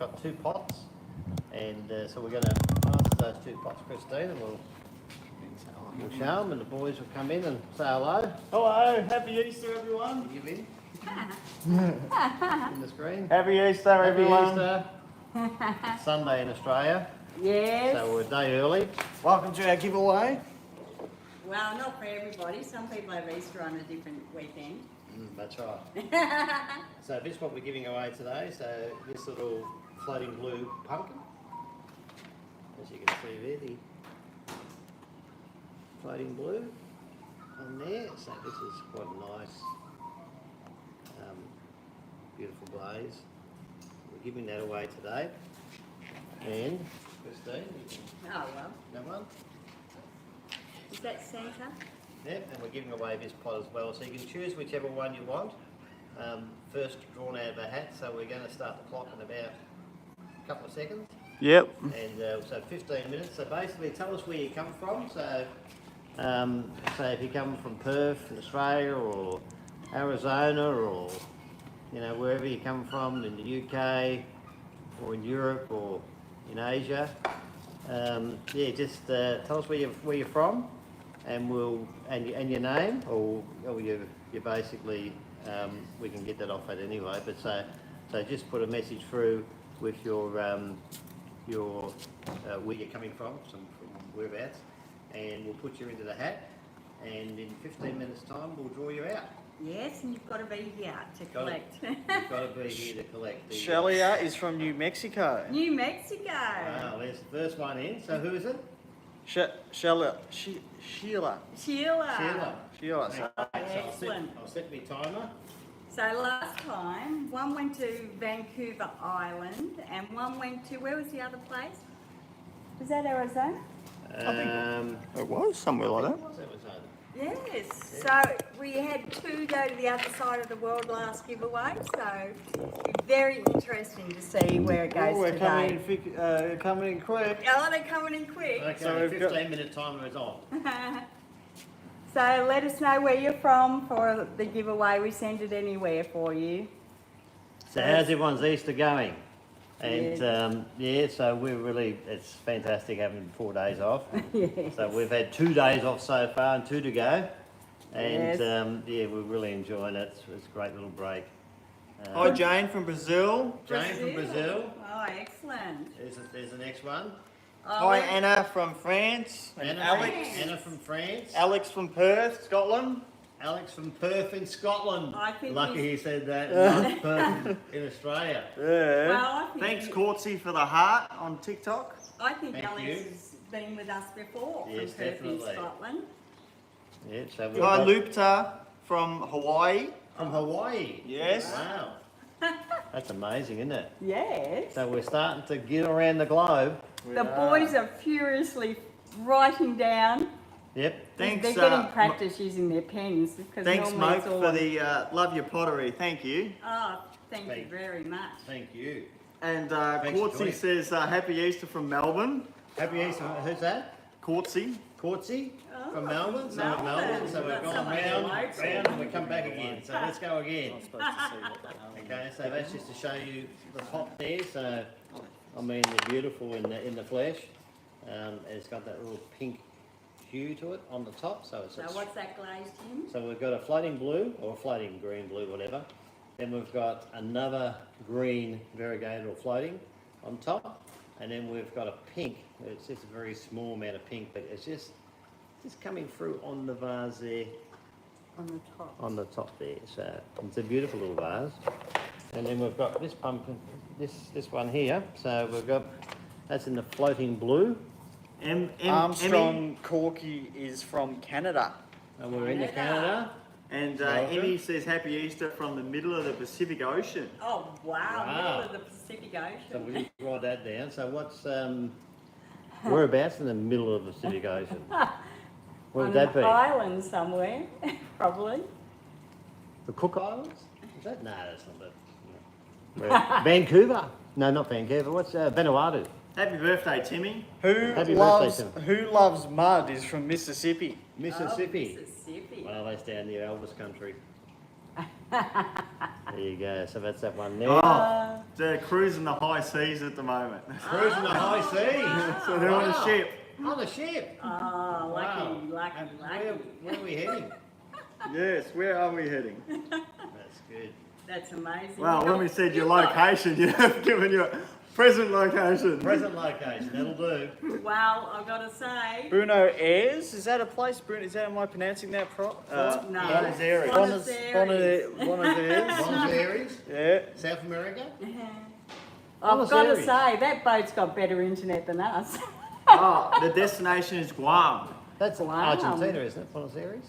got 2 pots, and so we're going to pass those 2 pots, Christine, and we'll show them, and the boys will come in and say hello. Hello, happy Easter everyone. You in? In the screen. Happy Easter everyone. Happy Easter. It's Sunday in Australia, Yes. so we're a day early. Welcome to our giveaway. Well, not for everybody. Some people have Easter on a different weekend. That's right. So this is what we're giving away today. So this little floating blue pumpkin, as you can see there, the floating blue on there. So this is quite a nice, beautiful blaze. We're giving that away today. And Christine, you can Oh, well. have one. Is that Santa? Yep, and we're giving away this pot as well. So you can choose whichever one you want. First drawn out of a hat. So we're going to start the clock in about a couple of seconds. Yep. And so 15 minutes. So basically tell us where you come from. So if you come from Perth in Australia, or Arizona, or wherever you come from in the UK or in Europe or in Asia, just tell us where you're from, and and your name, or you basically we can get that off at anyway. But so just put a message through with your where you're coming from whereabouts, and we'll put you into the hat, and in 15 minutes time we'll draw you out. Yes, and you've got to be here to collect. You've got to be here to collect. Shelia is from New Mexico. New Mexico. Wow, there's the first one in. So who is it? Sheila. Sheila. Sheila. Sheila. So Excellent. I'll set my timer. So last time, one went to Vancouver Island and one went to, where was the other place? Was that Arizona? It was somewhere like that. That was over. Yes. So we had 2 go to the other side of the world last giveaway. So it'll be very interesting to see where it goes We're today. coming in quick. Oh, they're coming in quick. Okay, So we've got- 15-minute timer is on. So let us know where you're from for the giveaway. We send it anywhere for you. So how's everyone's Easter going? And Yes. so it's fantastic having 4 days off. Yes. So we've had 2 days off so far and 2 to go. And Yes. we're really enjoying it. It's a great little break. Hi Jane from Brazil. Jane from Brazil. Oh, excellent. There's the next one. Oh, Hi Anna from France. And Anna from France. Alex from Perth, Scotland. Alex from Perth in Scotland. I think Lucky he's- he said that, not Perth in Australia. Yeah. Well, I think Thanks Courtsy for the heart on TikTok. I think Thank Alex you. has been with us before Yes, from Perth in definitely. Scotland. Yeah, so we've Hi got Lupta from Hawaii. from Hawaii. Yes. Wow. That's amazing, isn't it? Yes. So we're starting to get around the globe. The boys are furiously writing down. Yep. Thanks, They're getting practice using their pens. Because Thanks, normally Moke, it's all for on- the Love Your Pottery. Thank you. Oh, thank you very much. Thank you. And Thanks for Courtsy joining. says Happy Easter from Melbourne. Happy Easter. Who's that? Courtsy. Courtsy Oh, from Melbourne. So Melbourne. Melbourne. So We've we've got gone someone round, local. and we come back again. So let's go again. Okay, so that's just to show you the top there. So I mean, they're beautiful in the flesh. And it's got that little pink hue to it on the top. So it's So what's that glazed in? so we've got a floating blue or a floating green blue, whatever. Then we've got another green variegated or floating on top, and then we've got a pink. It's just a very small amount of pink, but it's just coming through on the vase there. On the top. On the top there. So it's a beautiful little vase. And then we've got this pumpkin, this one here. So we've got that's in the floating blue, Armstrong Corky is from Canada. and we're into Canada. Canada. And Welcome. Emmy says Happy Easter from the middle of the Pacific Ocean. Oh, wow. Wow. Middle of the Pacific So Ocean. we need to write that down. So what's whereabouts in the middle of the Pacific Ocean? Where would On that be? an island somewhere, probably. The Cook Islands? Is that? No, that's not it. No. Vancouver? No, not Vancouver. What's Vanuatu? Happy birthday, Timmy. Happy birthday, Tim. Who loves mud is from Mississippi. Mississippi. Oh, Mississippi. Well, that's down near Elvis country. There you go. So that's that one there. Oh, they're cruising the high seas at the moment. Cruising the high seas. So they're on a ship. On the ship. Oh, lucky, Wow. lucky, And lucky. where are we heading? Yes, where are we heading? That's good. That's amazing. Well, when we said your location, you have given your present location. Present location, that'll do. Well, I've got to say, Bruno Ayres, is that a place? Bruno, is that, am I pronouncing that no. Buenos Aires. Buenos Aires. Buenos Aires. Buenos Aires, Yeah. South America. I've Buenos got to Aires. say, that boat's got better internet than us. Oh, the destination is Guam. That's Wow. Argentina, isn't it? Buenos Aires.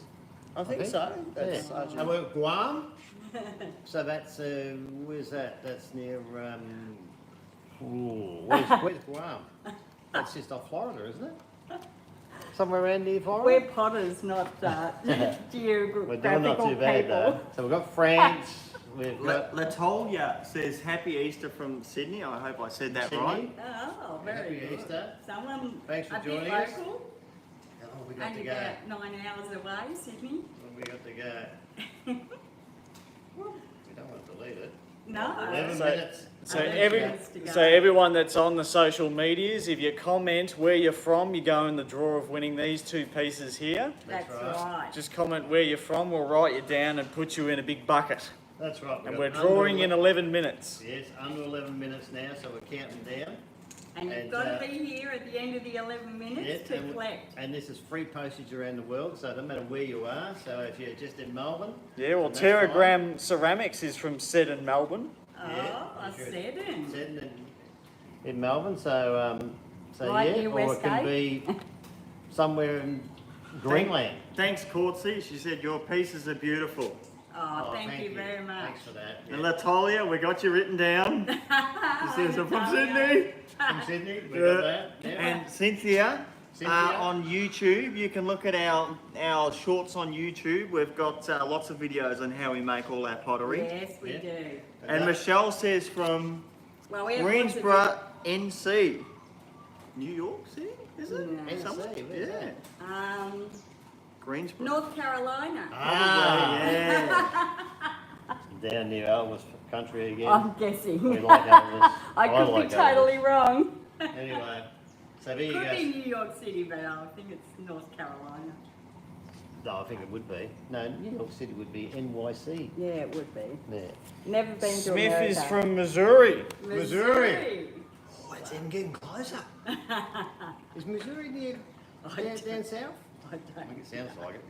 I think so. That's Yeah. Argentina. And we're at Guam. So that's where's that? That's near. Where's Guam? That's just off Florida, isn't it? Somewhere around near Florida. We're potters, not We're geographical doing not too bad people. though. So we've got France. We've got Latolia says Happy Easter from Sydney. I hope I said that right. Sydney. Oh, very Happy good. Easter. Someone Thanks for a bit joining us. local, Oh, we got only to go. about 9 hours away, Sydney. We got to go. We don't want to delete it. No. 11 So- minutes. So I think every that's to go. so everyone that's on the social medias, if you comment where you're from, you go in the draw of winning these two pieces here. That's That's right. right. Just comment where you're from, we'll write you down and put you in a big bucket. That's right. And got we're under drawing in 11 11 minutes. Yes, under 11 minutes now, so we're counting down. And you've And, got to be here at the end of the 11 minutes Yes, to and, collect. and this is free postage around the world, so it doesn't matter where you are. So if you're just in Melbourne, Yeah, well, And that's Terragram Ceramics is from Seddon, Melbourne. yeah, Oh, I if you're said it. sitting in Melbourne, so Right yeah, near or it Westgate. can be somewhere in Greenland. Thanks, Courtsy. She said your pieces are beautiful. Oh, thank you very much. Thanks for that. And Latolia, we got you written down. She says I'm from Sydney. From Sydney, we Yeah. got that. Yeah. And Cynthia, Cynthia. on YouTube, you can look at our shorts on YouTube. We've got lots of videos on how we make all our pottery. Yes, we Yeah. do. And Michelle says from Well, we have lots of Greensboro, NC. New York City, is it? No. NC, Somewhere? where's Yeah. that? Greensboro. North Carolina. Ah, Yeah. down near Elvis country again. I'm guessing. We like Elvis. I could like be totally wrong. Elvis. Anyway, so there you Could be go. New York City, but I think it's North Carolina. No, I think it would be. No, New York City would be NYC. Yeah, it would be. Yeah. Never been to Smith America. is from Missouri. Missouri. Oh, it's even getting closer. Is Missouri near I down don't- south? I I don't. think it sounds like it.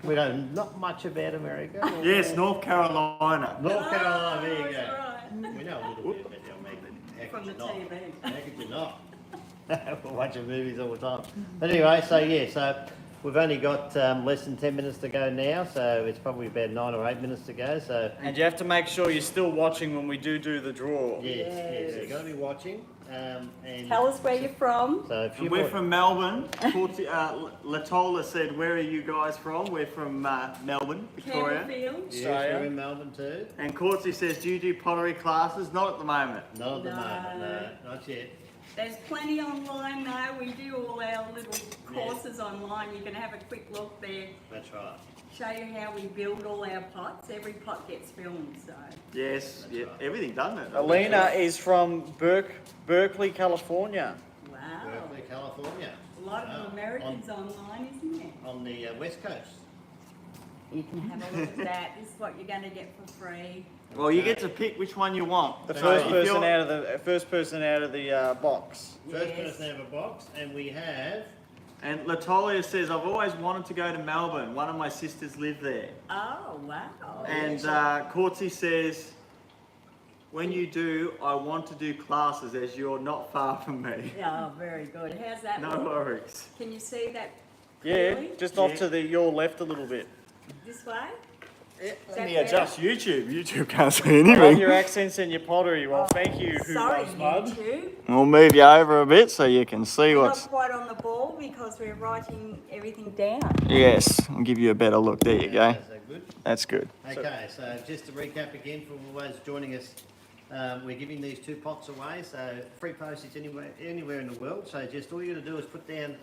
We know not much about America. Yes, North Carolina. North Carolina, there you Oh, that's go. right. We know a little bit about the American. How From could the you not? TV. How could you not? We're watching movies all the time. But anyway, so yeah, so we've only got less than 10 minutes to go now, so it's probably about 9 or 8 minutes to go. So And you have to make sure you're still watching when we do the draw. yes, you've got to be watching. And Tell us where you're from. so if you And we're from Melbourne. Latola said, where are you guys from? We're from Melbourne, Victoria. Campbellfield. yes, Australia. you're in Melbourne too. And Courtsy says, do you do pottery classes? Not at the moment. Not at the No. moment, no, not yet. There's plenty online now. We do all our little courses online. You can have a quick look there. That's right. Show you how we build all our pots. Every pot gets filmed, so. Yes, That's yeah, right. everything, doesn't it? Alina is from Berkeley, California. Wow. Berkeley, California. A lot Wow. of Americans online, isn't there? On the west coast. You can have a look at that. This is what you're going to get for free. Well, you get to pick which one you want. The So first if person you're- out of the box. First Yes. person out of a box, and we have. And Latolia says, I've always wanted to go to Melbourne. One of my sisters live there. Oh, wow. And Courtsy says, when you do, I want to do classes as you're not far from me. Oh, very good. How's that No look? worries. Can you see that Yeah, clearly? just off Yeah. to your left a little bit. This way? Let that me better? adjust YouTube. YouTube can't see I love anything. your accents and your pottery. Well, thank you, who Sorry, loves mud. YouTube. We'll move you over a bit so you can see We're what's... not quite on the ball because we're writing everything down. Yes, I'll give you a better look. There you go. Is that good? That's good. Okay, so just to recap again for all those joining us, we're giving these 2 pots away, so free postage anywhere in the world. So just all you got to do is put down,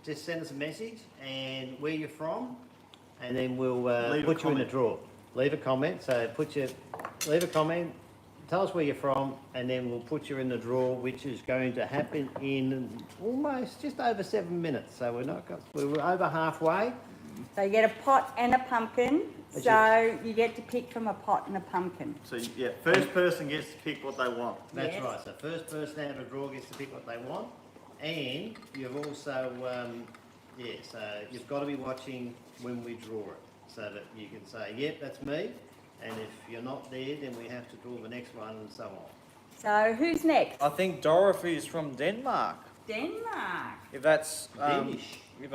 just send us a message and where you're from, and then we'll Leave a put you in the comment. draw. leave a comment. So leave a comment, tell us where you're from, and then we'll put you in the draw, which is going to happen in almost just over 7 minutes. So we're over halfway. So you get a pot and a pumpkin. That's So you get to pick from a pot and a pumpkin. So yeah, first person gets to pick what they want. That's Yes. right. So first person out of the draw gets to pick what they want, and you've also, so you've got to be watching when we draw it, so that you can say, "Yep, that's me," and if you're not there, then we have to draw the next one, and so on. So who's next? I think Dorothy is from Denmark. Denmark. If that's Danish. if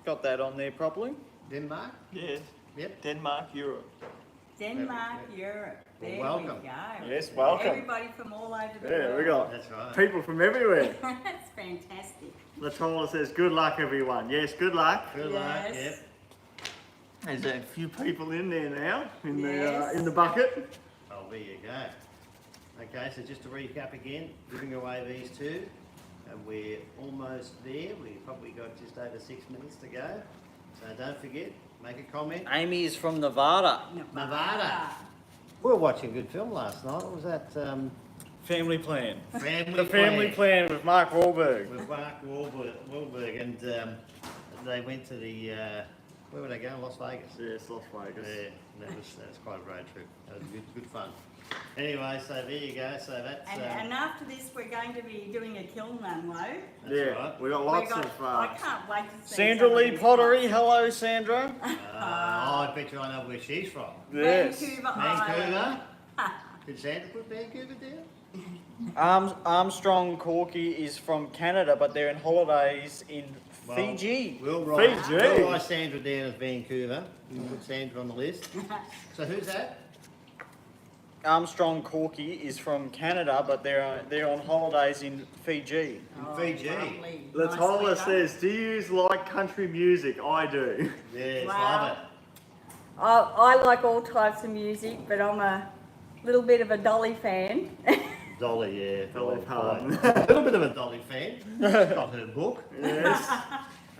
got that on there properly. Denmark. Yes. Yep. Denmark, Europe. Denmark, Europe. Well, There welcome. we go. Yes, welcome. Everybody from all over the Yeah, world. we got That's right. people from everywhere. That's fantastic. Latola says, good luck everyone. Yes, good luck. Good luck. Yes. Yep. There's a few people in there now, Yes. in the bucket. Oh, there you go. Okay, so just to recap again, giving away these two, and we're almost there. We've probably got just over 6 minutes to go. So don't forget, make a comment. Amy is from Nevada. Nevada. We were watching a good film last night. What was that? Family Plan. Family The Family Plan with Mark Wahlberg. With Mark Wahlberg, and they went to the, where were they going? Las Vegas. Yes, Las Vegas. Yeah, that was quite a road trip. That was good fun. Anyway, so there you go. So that's And after this, we're going to be doing a kiln unload. that's Yeah, right. we got lots I of. can't wait to see Sandra some of Lee these Pottery. pots. Hello, Sandra. I bet you I know where she's from. Yes. Vancouver Vancouver. Island. Did Sandra put Vancouver down? Armstrong Corky is from Canada, but they're in holidays in Well, Fiji. We'll write, Fiji. we'll write Sandra down as Vancouver. We'll put Sandra on the list. So who's that? Armstrong Corky is from Canada, but they're on holidays in Fiji. Oh, Fiji. lovely. Latola Nice weather. says, do you like country music? I do. Yes, Wow. love it. I like all types of music, but I'm a little bit of a Dolly fan. Dolly, yeah. Dolly Parton. A little bit of a Dolly fan. Got her book. Yes.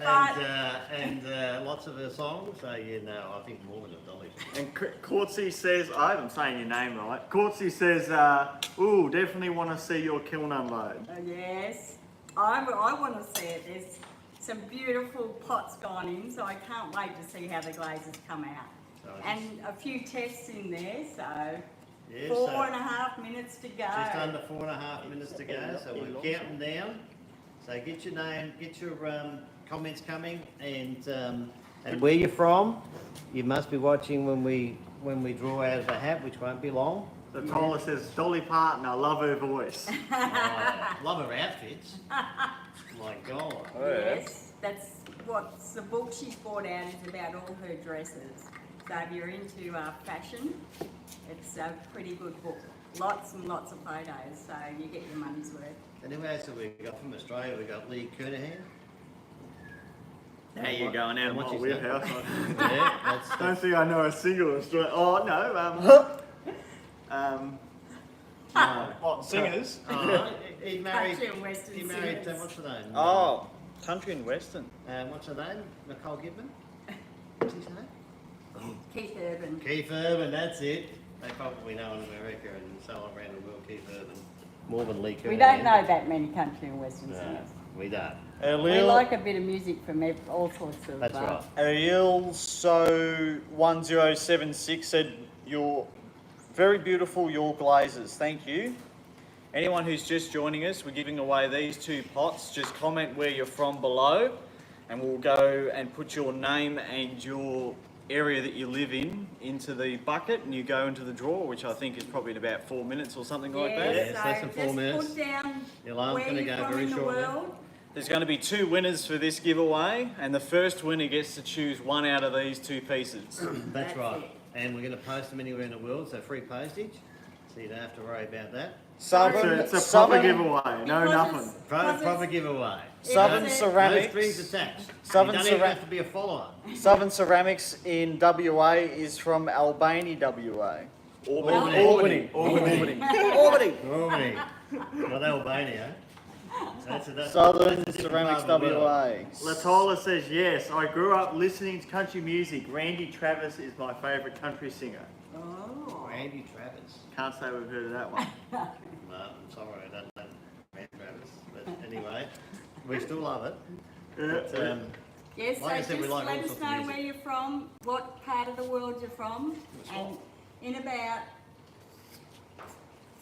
And lots of her songs. So yeah, no, I think more than a Dolly fan. And Courtsy says, I hope I'm saying your name right. Courtsy says, ooh, definitely want to see your kiln unload. Yes, I want to see it. There's some beautiful pots gone in, so I can't wait to see how the glazes come out. So And a few tests in there, so yeah, 4.5 minutes to go. just under 4.5 minutes to go. So we're counting down. So get your name, get your comments coming, and where you're from. You must be watching when we draw out of the hat, which won't be long. Latola says, Dolly Parton, I love her voice. Love her outfits. My God. Yes, that's what the book she's brought out is about, all her dresses. So if you're into fashion, it's a pretty good book. Lots and lots of photos, so you get your money's worth. And who else have we got from Australia? We got Lee Kernahan. Now you're going out of What's my his wheelhouse. Yeah, that's Don't think I know a single Australian. Oh, no. No. What, singers? he married. Country and Western He married. singers. What's her name? Oh, country and western. What's her name? Nicole Kidman. What's his name? Keith Urban. Keith Urban. That's it. They probably know in America and so on around the world. Keith Urban. More than Lee Kernahan. We don't know that many country and western No, singers. we don't. We like a bit of music from all sorts of. That's right. Ariel So 1076 said, "You're very beautiful, your glazes." Thank you. Anyone who's just joining us, we're giving away these two pots. Just comment where you're from below, and we'll go and put your name and your area that you live in into the bucket, and you go into the drawer, which I think is probably in about 4 minutes or something like that. Yeah, it's less than 4 just minutes. put down Your alarm's where gonna you're go from very in the shortly. world. There's going to be 2 winners for this giveaway, and the first winner gets to choose one out of these 2 pieces. That's That's right. it. And we're going to post them anywhere in the world, so free postage. So you don't have to worry about that. Southern, It's a proper Southern, giveaway. No, Because nothing. it's- Proper, because proper it's- giveaway. Southern It's- No Ceramics. strings attached. Southern you don't even Cera- have to be a follower. Southern Ceramics in WA is from Albany, WA. Albany. Albany. Albany. Albany. Albany. Not Albania. That's Southern that's a Ceramics, part of the world. WA. Latola says, yes, I grew up listening to country music. Randy Travis is my favourite country singer. Oh. Randy Travis. Can't say we've heard of that one. No, I'm sorry, I don't know Randy Travis. But anyway, we still love it. But, Yes, Like I so said, we just like all let us sorts of know music. where you're from, what part of the world you're from, and in about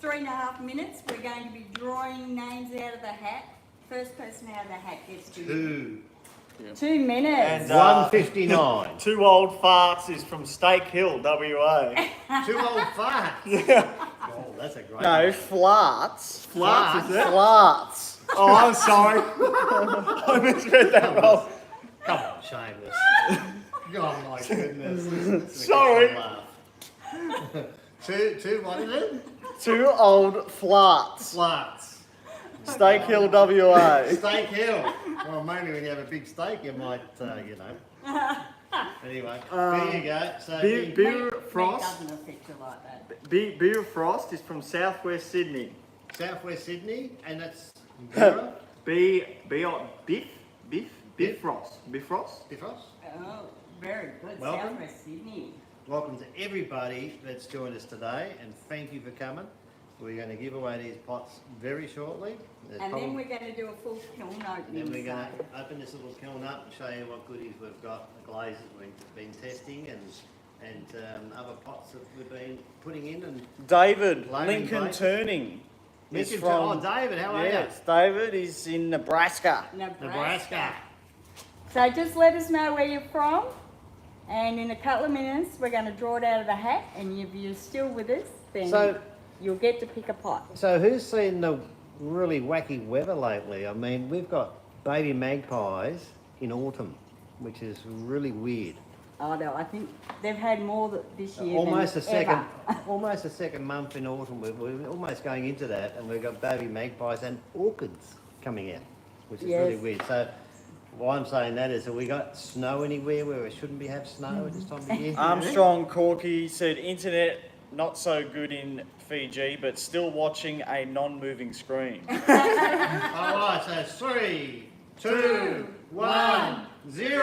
3.5 minutes, we're going to be drawing names out of the hat. First person out of the hat gets to win. 2 minutes. And, 159. Two old farts is from Steak Hill, WA. 2 old farts. Yeah. Oh, that's a great No, name. flats. Flats, is it? Flats. Oh, I'm sorry. I misread that wrong. Come on, shameless. Oh my goodness. This is a Sorry. good laugh. two, what is it? Two old flats. Flats. Steak Hill, WA. Steak Hill. Well, mainly when you have a big steak, you might, you know. Anyway, there you go. So, Beer Meat Frost. doesn't affect you like that. Beer Frost is from Southwest Sydney. Southwest Sydney, and that's Bira. Biff Frost. Biff Frost. Bifrost. Oh, very good. Welcome. Southwest Sydney. Welcome to everybody that's joined us today, and thank you for coming. We're going to give away these pots very shortly. There's And then probably- we're going to do a full kiln opening. Then we're going so- to open this little kiln up and show you what goodies we've got, the glazes we've been testing, and other pots that we've been putting in. And David, Loading Lincoln place. Turning. Is Lincoln from, David, how are you? yes, David is in Nebraska. Nebraska. So just let us know where you're from, and in a couple of minutes we're going to draw it out of the hat, and if you're still with us, then So- you'll get to pick a pot. So who's seen the really wacky weather lately? I mean, we've got baby magpies in autumn, which is really weird. Oh no, I think they've had more this year Almost than a second, ever. almost a second month in autumn. We're almost going into that, and we've got baby magpies and orchids coming out, which is really Yes. weird. So, why I'm saying that is, have we got snow anywhere where we shouldn't be have snow at this time of year? Armstrong Corky said internet not so good in Fiji, but still watching a non-moving screen. All right, so 3, 2, 1, 0.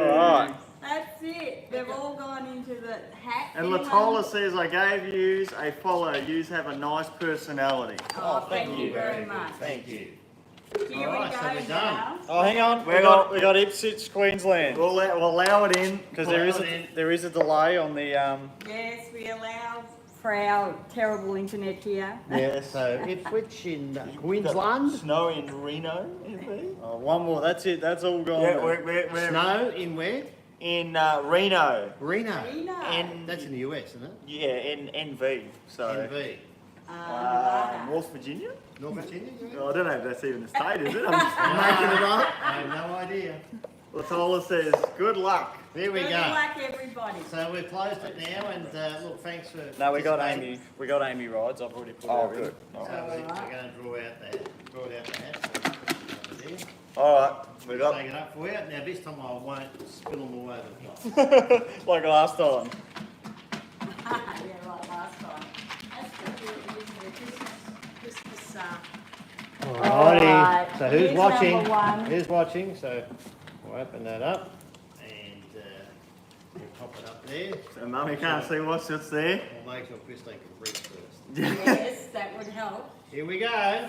All right. That's it. They've all gone into the hat. And Anyone- Latola says, I gave yous a follow. Yous have a nice personality. Oh, thank you very much. Thank you. Here Alright, we so go we're done. now. Oh, hang on. We got- We got Ipswich, Queensland. We'll allow it in. Because there is a delay on the Yes, we allow for our terrible internet here. Yeah, so Ipswich in Queensland. Snow in Reno, is there? one more. That's it. That's all gone. Yeah, we're Snow in where? in Reno. Reno. Reno. In That's in the US, isn't it? yeah, in NV. So NV. Nevada. North Virginia. North Virginia? you reckon? Oh, I don't know if that's even a state, is it? I'm just making it up. I have no idea. Latola says, good luck. There we Good go. luck, everybody. So we've closed it now, and look, thanks for. No, we got participating. Amy. We got Amy rides. I've already put Oh, her in. good. So we're going to draw out that. Draw it out the hat. Over there. All right, we We'll got. take it up for you. Now this time I won't spill them all over the place. Like last time. Yeah, like last time. That's good, isn't it? Christmas, Alright, So who's here's watching? number one. Who's watching? So we'll open that up and we'll pop it up there. So Mummy can't see what's just there. We'll make sure Christine can reach first. yes, that would help. Here we go.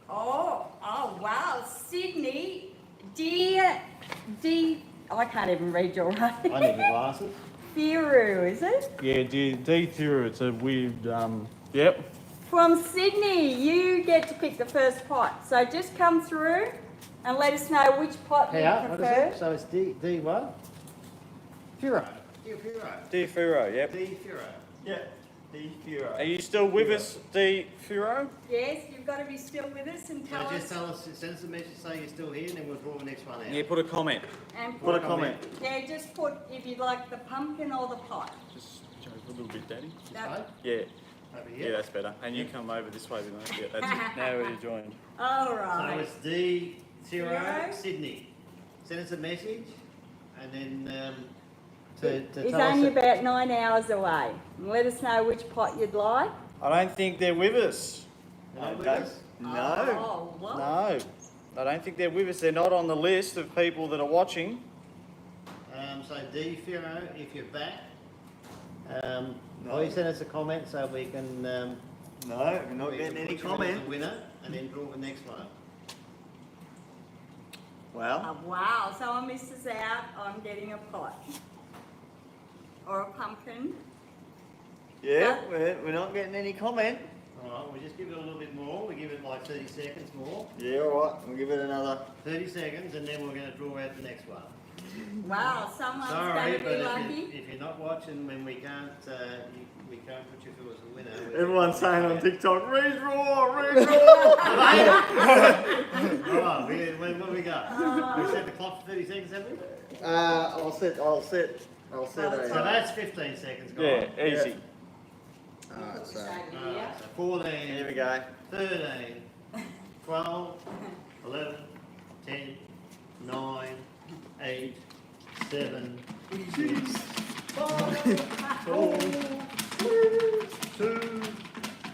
Oh wow, Sydney, I can't even read your I writing. need my glasses. Firu, is it? Yeah, D-Theory. It's a weird, yep. From Sydney, you get to pick the first pot. So just come through and let us know which pot you What is prefer. it? So it's D what? Furo. Furo. D-Furo, yep. D Furo. Yeah, the Are you still with us, D-Furo? Yes, you've got to be still with us and So tell just us. tell us, send us a message, say you're still here, and then we'll draw the next one out. Yeah, put a comment. And Put a put, comment. yeah, just put if you'd like the pumpkin or the pot. Just a little bit, Daddy. That- Yeah. Over Yeah, here. that's better. And you come over this way with us. Yeah, that's it. Now we're joined. all So right. it's D Zero Zero. Sydney. Send us a message, and then to It's tell only us. about 9 hours away. Let us know which pot you'd like. I don't think they're with us. That, with Okay. us. No. Oh, what? No. I don't think they're with us. They're not on the list of people that are watching. So D Firo, if you're back, Please send us a comment so we can. No, we're not we getting can any put you as comment. a winner and then draw the next one. Well, Oh, wow, someone misses out on getting a pot. Or a pumpkin. yeah, we're not getting any comment. Alright, we'll just give it a little bit more. We give it like 30 seconds more. Yeah, alright, we'll give it another. 30 seconds and then we're going to draw out the next one. Wow, someone's Sorry, going to but be lucky. if you're not watching when we can't we can't put you through as a winner. we- Everyone's saying on TikTok, redraw, redraw. Alright, what we got? We set the clock for 30 seconds, haven't we? I'll set Well, So a. that's 15 seconds, Yeah, guys. easy. Alright, so. Alright, so 14, Here we go. 13, 12, 11, 10, 9, 8, 7, 6, 5, 4, 2,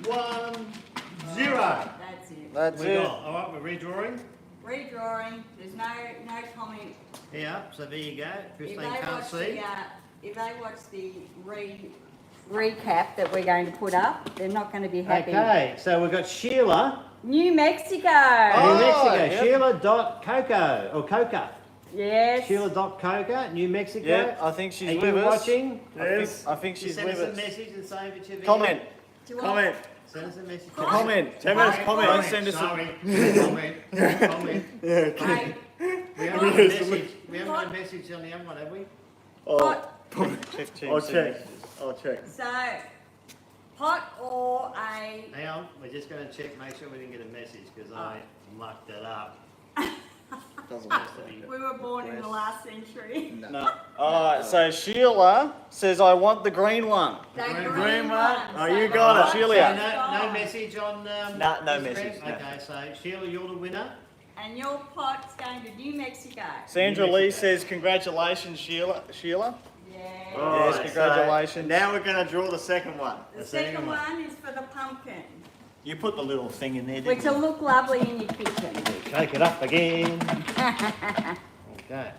1, 0. That's it. That's We it. got. Alright, we're redrawing. Redrawing, there's no comment. Yeah, so there you go. If Christine they can't watch see. if they watch the recap that we're going to put up, they're not going to be happy. Okay, so we've got Sheila, New Mexico. New Mexico. yep. Sheila.Coco, or Coca. Yes. Sheila.Coca, New Mexico. Yeah, I think she's Are with you us. watching? Yes. I think Just she's send with us a us. message and say that you're there. Comment. Do you want- Comment. Send us a message. Comment. 10 minutes comment. Don't send us a- Sorry. Comment. Comment. Yeah, okay. Hey, We haven't got a message. We haven't got a message on the other one, have we? Oh, pot. 15 I'll seconds. check. I'll check. So, pot or a Hang on, we're just going to check, make sure we didn't get a message because I mucked it up. Doesn't we were born in the last century. No. Alright, so Sheila says, I want the green one. The green one? Oh, you So got it. pot Sheila. is So no gone. message on. No Instagram? message, no. Okay, so Sheila, you're the winner. And your pot's going to New Mexico. Sandra New Lee Mexico. says, congratulations, Sheila. Yeah. Yes, congratulations. So now we're going to draw the second one. The second one is for the pumpkin, You put the little thing in there, which didn't will look lovely in your kitchen. Shake it up again. Okay.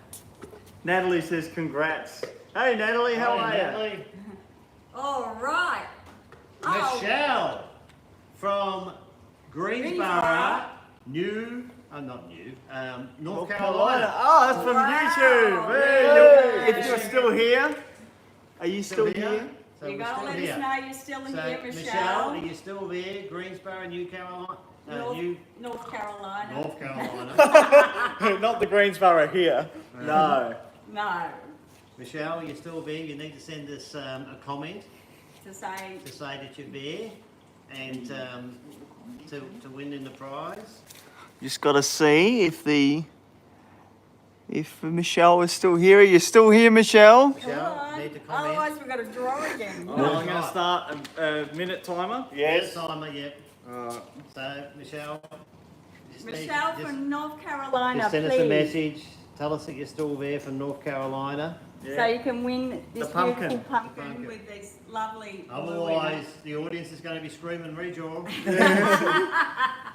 Natalie says congrats. Hey Natalie, how are you? Natalie. All right. Oh, Michelle from Greensboro, North Carolina. Oh, that's from Wow. YouTube. Hey, Yay. if you're still here, are you still here? So you we're gotta still let here. us know you're still So, here, Michelle, Michelle. are you still there? Greensboro, New Carolina? North Carolina. North Carolina. Not the Greensboro here. No. No. Michelle, are you still there? You need to send us a comment To say to say that you're there and to win in the prize. Just got to see if Michelle is still here. Are you still here, Michelle? come Michelle, on. need to comment. Otherwise we've got to draw again. Oh, No, I'm right. going to start a minute timer. Yes, timer, yep. So, Michelle. just Michelle just- from North Carolina, Just send please. us a message. Tell us that you're still there from North Carolina. So you can win this The pumpkin. beautiful pumpkin, The pumpkin. with this lovely blue in Otherwise, it. the audience is going to be screaming redraw.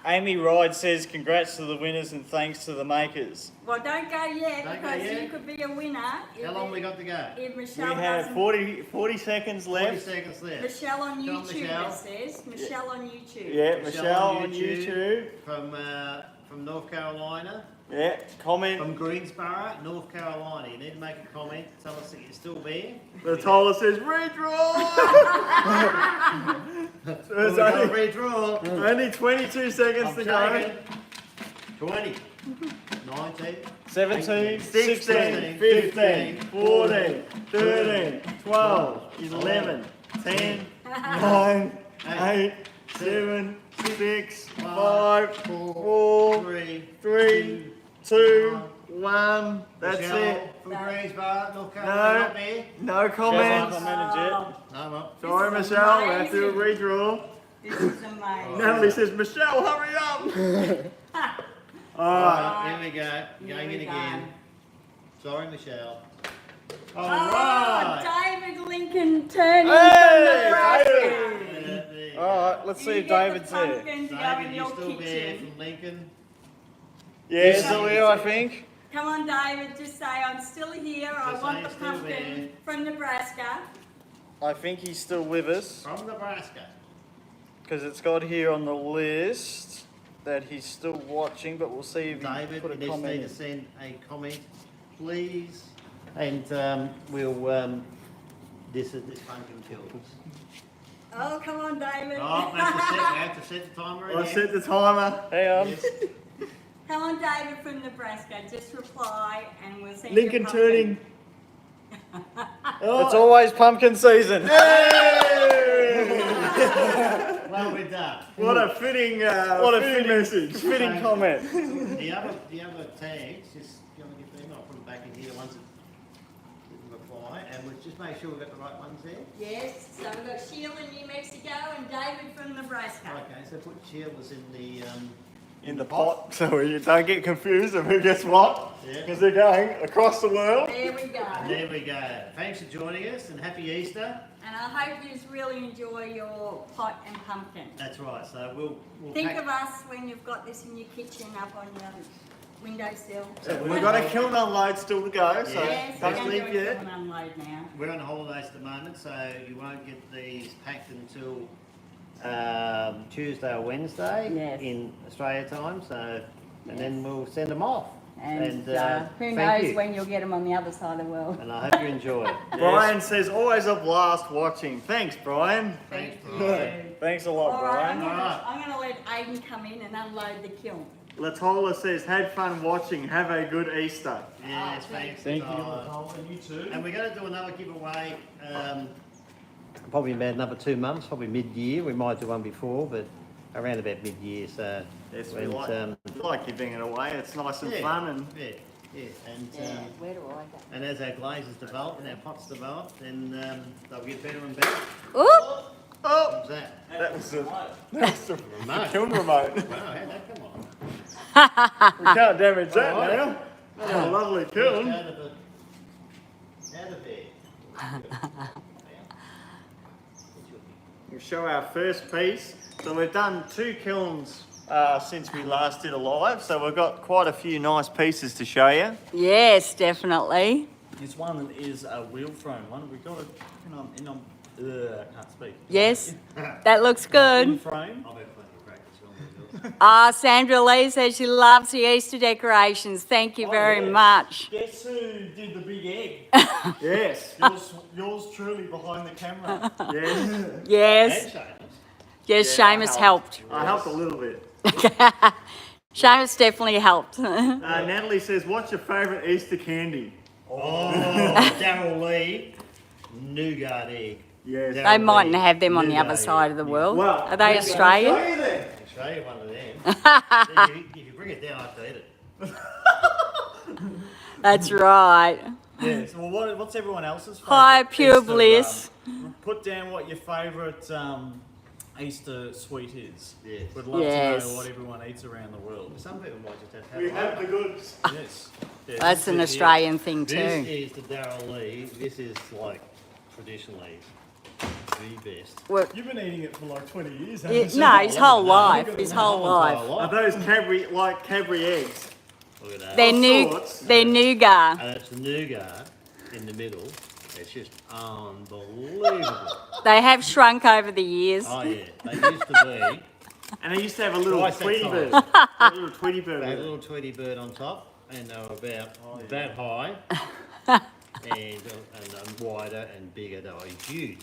Amy Ride says, congrats to the winners and thanks to the makers. Well, don't go yet Don't go because yet. you could be a winner. How long we got to go? If We Michelle have doesn't. 40 seconds 40 left. seconds left. Michelle on Come on, YouTube, Michelle. it says. Michelle on YouTube. Yeah, Michelle on YouTube. From North Carolina. Yeah, comment. From Greensboro, North Carolina. You need to make a comment. Tell us that you're still there. The Tyler says redraw. We've got to redraw. Only 22 seconds I'm to go. taking 20, 19, 17, 16, 15, 14, 13, 12, 11, 10, 9, 8, 7, 6, 5, 4, 3, 3, 2, 1. That's Michelle it. from Greensboro, North Carolina. Not there. No She hasn't comments. commented yet. Oh, No, well. Sorry, This is Michelle. We have to amazing. redraw. this is amazing. Natalie says, Michelle, hurry up. Alright. Here we go. Here Going we in go. again. Sorry, Michelle. Oh, Alright. David Lincoln turning Hey, from David. Nebraska. Alright, let's see You if get David's the there. pumpkin to go David, in you your still there kitchen. from Lincoln? You're Yes. still here, I think. Come on, David, just say, I'm still here. I Just want say the you're still pumpkin there. from Nebraska. I think he's still with us From Nebraska. because it's got here on the list that he's still watching, but we'll see if he David, put a you just comment need to in. send a comment, please. And we'll, this pumpkin kills. Oh, come on, David. Oh, we have to set the timer I again. set the timer. Hang on. Yes. Come on, David from Nebraska. Just reply and we'll send Lincoln you a pumpkin. turning. It's always pumpkin season. Well, we're done. What a fitting, message. Fitting comment. The other tags, just you want to get them? I'll put them back in here. The ones that didn't reply, and we'll just make sure we've got the right ones there. Yes, so we've got Sheila in New Mexico and David from Nebraska. Okay, so put Sheila's In the pot, so you don't get confused of who gets what, Yeah. because they're going across the world. There we go. And there we go. Thanks for joining us, and happy Easter. And I hope you really enjoy your pot and pumpkin. That's right. So we'll Think pack- of us when you've got this in your kitchen up on your windowsill. So We've got a kiln unload still to go, so Yes, we're don't going to sleep do it yet. and unload now. We're on holidays at the moment, so you won't get these packed until Tuesday or Wednesday Yes. in Australia time. So, and then we'll send them off. And who thank knows you. when you'll get them on the other side of the world. And I hope you enjoy it. Brian says, always a blast watching. Thanks, Brian. Thanks, Thank Brian. you. Thanks a lot, All right, Brian. I'm going to let Aiden come in and unload the kiln. Latola says, had fun watching. Have a good Easter. Yes, thanks. Thank you, And you too. And we're going to do another giveaway. Probably about another 2 months, probably mid-year. We might do one before, but around about mid-year. So Yes, we and, like giving it away. It's nice and yeah, fun and yeah, and Where do I go? and as our glazes develop and our pots develop, then they'll get better and better. Ooh! oh, What's that? that was the Remote. kiln remote. Wow, how'd that come on? We can't damage that All right. now. That's a lovely Out kiln. of there. We'll show our first piece. So we've done 2 kilns since we last did a live, so we've got quite a few nice pieces to show you. Yes, definitely. This one is a wheel frame one. We've got it I can't speak. Yes, that looks In good. frame. I've had plenty of practice on these. Sandra Lee says she loves the Easter decorations. Thank you Oh, very yes. much. Guess who did the big egg? Yes. yours truly behind the camera. Yes. Yes, And Seamus. yes, Yeah, I Seamus helped. I helped a little bit. Seamus definitely helped. Natalie says, what's your favourite Easter candy? Oh, Daryl Lee, nougat egg. Yes. They mightn't have them on the other side of the world. Well, Are they let's Australian? show you then. Australia, one of them. If you bring it down, I have to eat it. That's right. Yes. Well, what's everyone else's favourite? Hi, Pure Easter, Bliss. Put down what your favourite Easter sweet is. Yes. We'd love to Yes. know what everyone eats around the world. Some people might just have to We have have the goods. Yes. Yes. That's an This is- Australian thing This too. is the Daryl Lee. This is like traditionally the best. Well, You've been eating it for like 20 years, no, haven't you? his whole life. His whole life. Are those Cadbury eggs? Look at that. They're nougat. And it's nougat in the middle. It's just unbelievable. They have shrunk over the years. Oh yeah, they used to be. And I used to have a little Twice that Tweety size. bird. A little Tweety bird. They had a with it. little Tweety bird on top, and they were about that high, and wider and bigger. They were huge.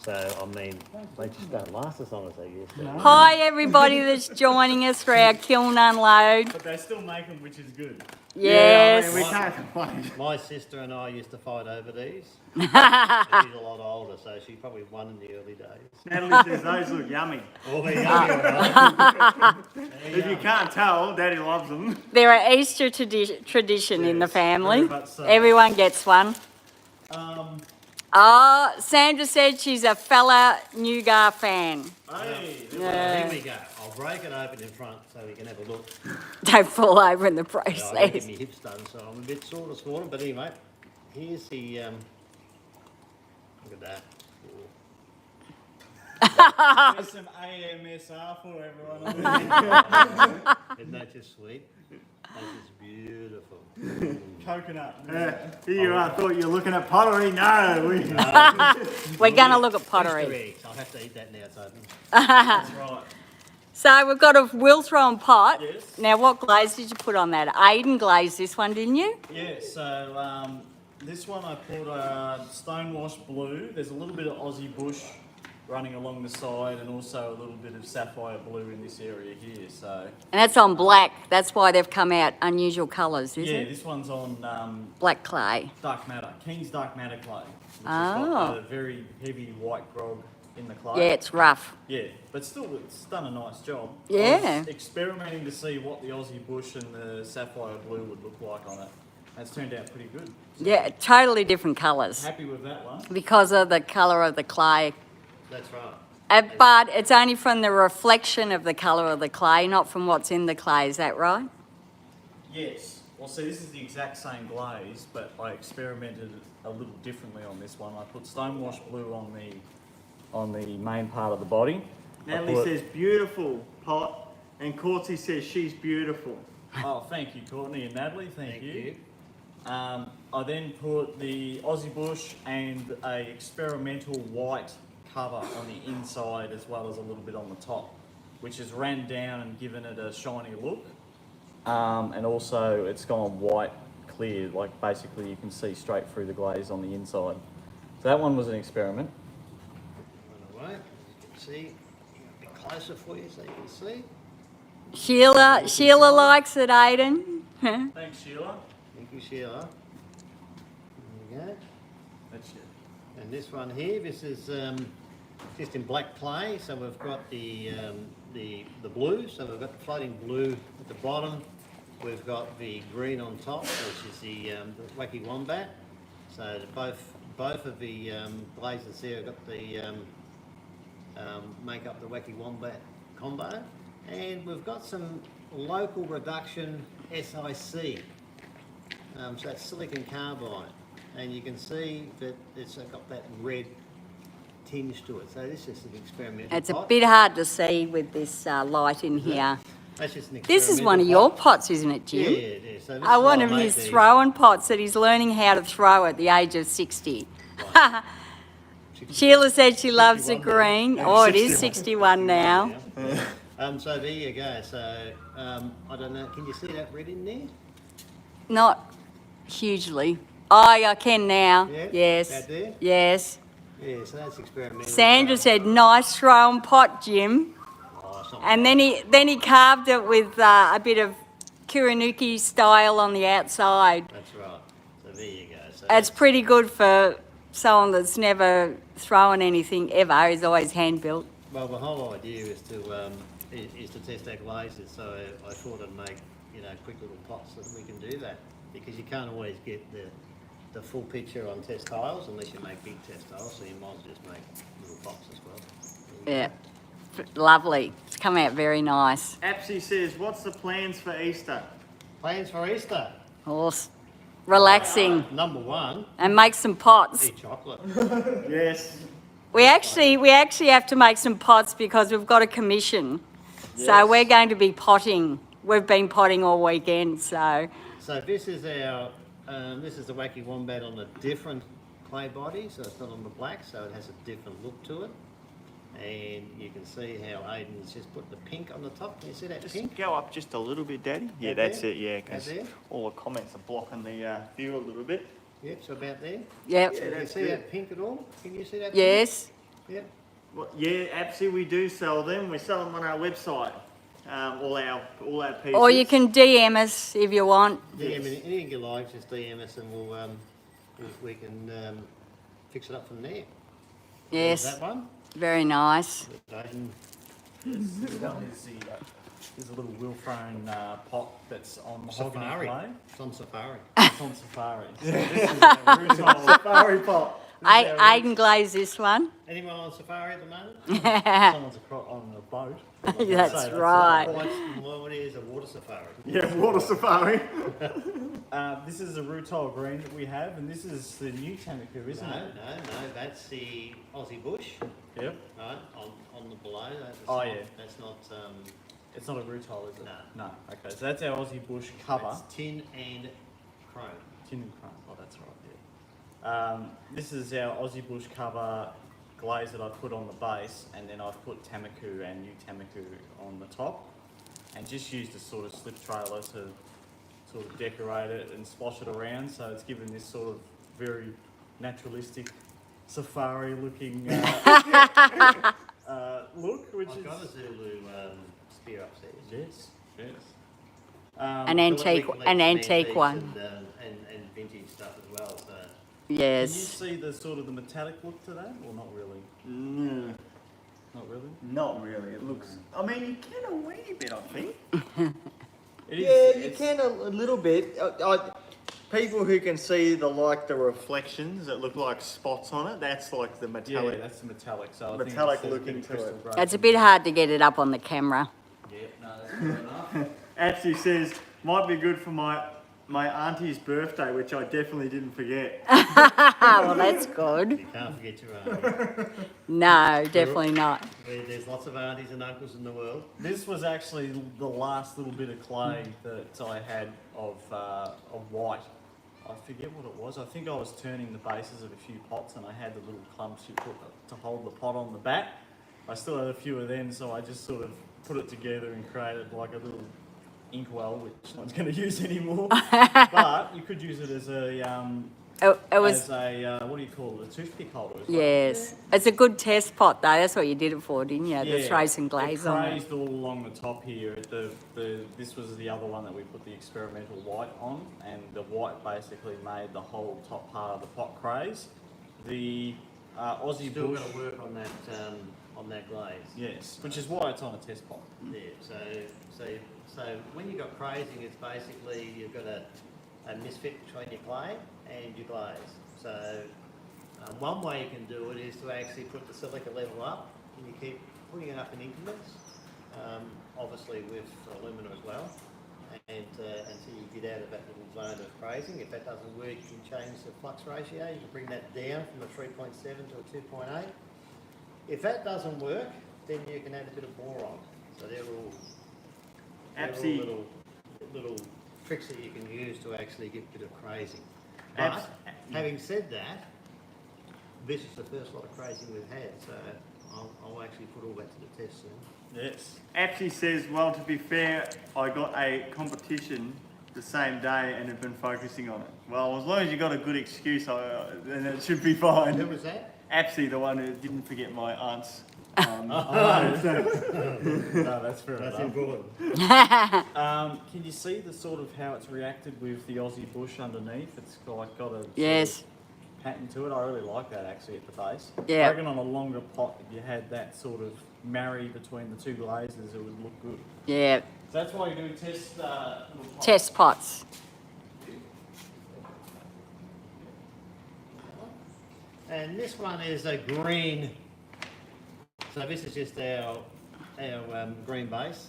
So I mean, they just don't last as long as they used to. Hi, everybody that's joining us for our kiln unload. But they still make them, which is good. Yeah, I mean, we Yes. can't complain. My sister and I used to fight over these. She's a lot older, so she probably won in the early days. Natalie says those look yummy. Oh, they're yummy, right? If you can't tell, Daddy loves them. They're an Easter tradition in the Yes, family. very much so. Everyone gets one. Oh, Sandra said she's a fella nougat fan. Hey, Yeah. Here we go. I'll break it open in front so we can have a look. Don't fall over in the I gotta get process. my hips done, so I'm a bit sore this morning. But anyway, here's the look at that. there's some AMSR for everyone. Isn't that just sweet? is beautiful. Coconut. Here you are, thought you were looking at pottery. No, We're going to look at Easter pottery. eggs. I'll have to eat that now, it's open. that's right. So we've got a will-thrown pot. Yes. Now, what glaze did you put on that? Aiden glazed this one, didn't you? Yeah, so this one I put stonewashed blue. There's a little bit of Aussie bush running along the side and also a little bit of sapphire blue in this area here. So And that's on black. That's why they've come out unusual colours, is yeah, it? this one's on Black clay. dark matter, King's dark matter clay, which Oh. has got a very heavy white grog in the clay. Yeah, it's rough. Yeah, but still, it's done a nice job. Yeah. I was experimenting to see what the Aussie bush and the sapphire blue would look like on it. And it's turned out pretty good. So Yeah, totally different colours happy with that one. because of the colour of the clay. That's right. But it's only from the reflection of the colour of the clay, not from what's in the clay. Is that right? Yes. Well, see, this is the exact same glaze, but I experimented a little differently on this one. I put stonewashed blue on the main part of the body. Natalie says beautiful pot, and Courtney says she's beautiful. Oh, thank you, Courtney and Natalie. Thank you. I then put the Aussie bush and a experimental white cover on the inside as well as a little bit on the top, which has ran down and given it a shiny look. And also it's gone white clear, like basically you can see straight through the glaze on the inside. So that one was an experiment. Run away. As you can see, a bit closer for you so you can see. Sheila likes it, Aiden. Thanks, Sheila. Thank you, Sheila. There we go. That's it. And this one here, this is just in black clay. So we've got the blue. So we've got the floating blue at the bottom. We've got the green on top, which is the wacky wombat. So both of the glazes there have got the make up the wacky wombat combo. And we've got some local reduction SiC. So that's silicon carbide. And you can see that it's got that red tinge to it. So this is an experimental It's a pot. bit hard to see with this light in here. That's just an This is one of your pots, isn't it, Yeah, Jim? yeah, yeah. So this Oh, is one what of I made his these. throwing pots that he's learning how to throw at the age of 60. Sheila said she loves the 61 green. now. Oh, it is 61 now. So there you go. So I don't know. Can you see that red in there? Not hugely. Oh, I can now. Yeah? Yes. That there? Yes. Yeah. So that's experimental. Sandra said, "Nice throwing pot, Jim." Oh, it's not And then he carved it with a bit of Kiranuki style on the outside. That's right. So there you go. So It's pretty good for someone that's never thrown anything ever. He's always hand built. well, the whole idea is to test our glazes. So I thought I'd make quick little pots so that we can do that, because you can't always get the full picture on test tiles unless you make big test tiles. So you might as well just make little pots as well. Yeah. Lovely. It's come out very nice. Apsy says, what's the plans for Easter? Plans for Easter. Horse. Relaxing. Number one, And make some pots. eat chocolate. Yes. We actually have to make some pots because we've got a commission. So Yes. we're going to be potting. We've been potting all weekend, so So this is our this is the wacky wombat on a different clay body. So it's not on the black, so it has a different look to it. And you can see how Aiden's just put the pink on the top. Can you see that pink? Go up just a little bit, Daddy. Yeah, Right that's there? it. Yeah, Right because there? all the comments are blocking the view a little bit. Yep, so about there. yep. Can you that's see good. that pink at all? Can you see that? Yes. Pink? Yep. Well, yeah, Apsy, we do sell them. We sell them on our website. All our pieces. Or you can DM us if you want. DM anything you like, just DM us and we'll we can fix it up from there. Yes. That one. Very nice. Aiden. There's a little Wilfrone pot that's on mahogany Safari. clay. It's on safari. It's on safari. So this is a rooftop safari pot. Aiden glazed this one. Anyone on safari at the moment? Someone's on a boat. That's right. What is a water safari? Yeah, water safari. This is a rutile green that we have, and this is the new Tamaku, isn't No, it? that's the Aussie bush. Yep. Right, on the below. That's Oh, not, yeah. That's not It's not a rutile, is it? No. No. Okay, so that's our Aussie Bush cover. It's tin and chrome. Tin and chrome. Oh, that's right. Yeah. This is our Aussie Bush cover glaze that I put on the base, and then I've put Tamaku and new Tamaku on the top, and just used a sort of slip trailer to sort of decorate it and splosh it around. So it's given this sort of very naturalistic, safari-looking look, which I've is got a Zulu spear upstairs. yes, yes. An antique, Collect an some antique antiques one. and vintage stuff as well. So Can you Yes. see the sort of the metallic look to that, or not really? No, Not really. not really. It looks. I mean, you can a wee bit, I think. It Yeah, you it's- can a little bit. People who can see the reflections that look like spots on it, that's like the Yeah, metallic. that's the metallic. So I Metallic think it's a looking bit of to crystal it. grey. It's a bit hard to get it up on the camera. Yeah, no, that's fair enough. Actually says might be good for my auntie's birthday, which I definitely didn't forget. Well, that's good. you can't forget your aunties. No, definitely not. There's lots of aunties and uncles in the world. This was actually the last little bit of clay that I had of white. I forget what it was. I think I was turning the bases of a few pots, and I had the little clumps you put to hold the pot on the back. I still had a few of them, so I just sort of put it together and created like a little inkwell, which no one's going to use anymore. But you could use it as a It was, as a what do you call it? A toothpick holder. as well. yes. It's a good test pot though. That's what you did it for, didn't you? To throw some glaze it on it. crazed all along the top here. This was the other one that we put the experimental white on, and the white basically made the whole top part of the pot craze. The Aussie Still Bush, got to work on that glaze. yes, which is why it's on a test pot. Yeah. So when you've got crazing, it's basically you've got a misfit between your clay and your glaze. So one way you can do it is to actually put the silica level up, and you keep putting it up in increments, obviously with alumina as well, and until you get out of that little zone of crazing. If that doesn't work, you can change the flux ratio. You can bring that down from a 3.7 to a 2.8. If that doesn't work, then you can add a bit of boron. So they're all little tricks that you can use to actually get a bit of crazing. But having said that, this is the first lot of crazing we've had, so I'll actually put all that to the test soon. Yes. Actually says, well, to be fair, I got a competition the same day and have been focusing on it. Well, as long as you got a good excuse, then it should be Who fine. was that? Absolutely the one who didn't forget my aunt's. No, that's fair That's enough. important. Can you see the sort of how it's reacted with the Aussie Bush underneath? It's got a sort Yes. of pattern to it. I really like that actually at the base. Yeah. I reckon on a longer pot, if you had that sort of marry between the two glazes, it would look good. Yeah. So that's why you do test little pots. Test pots. And this one is a green. So this is just our green base,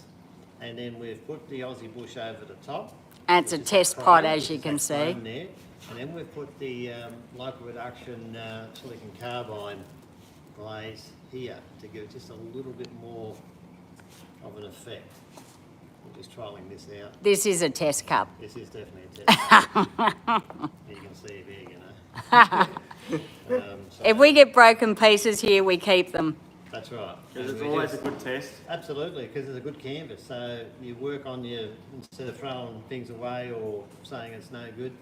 and then we've put the Aussie Bush over the top. And it's a which is test chrome, pot, as which you is can that see. chrome there. And then we've put the local reduction silicon carbide glaze here to give it just a little bit more of an effect. We're just trialling this out. This is a test cup. This is definitely a test. You can see it there, you know. So If we get broken pieces here, we keep them. that's right. Because it's And we always just- a good test. Absolutely, because it's a good canvas. So you work on instead of throwing things away or saying it's no good,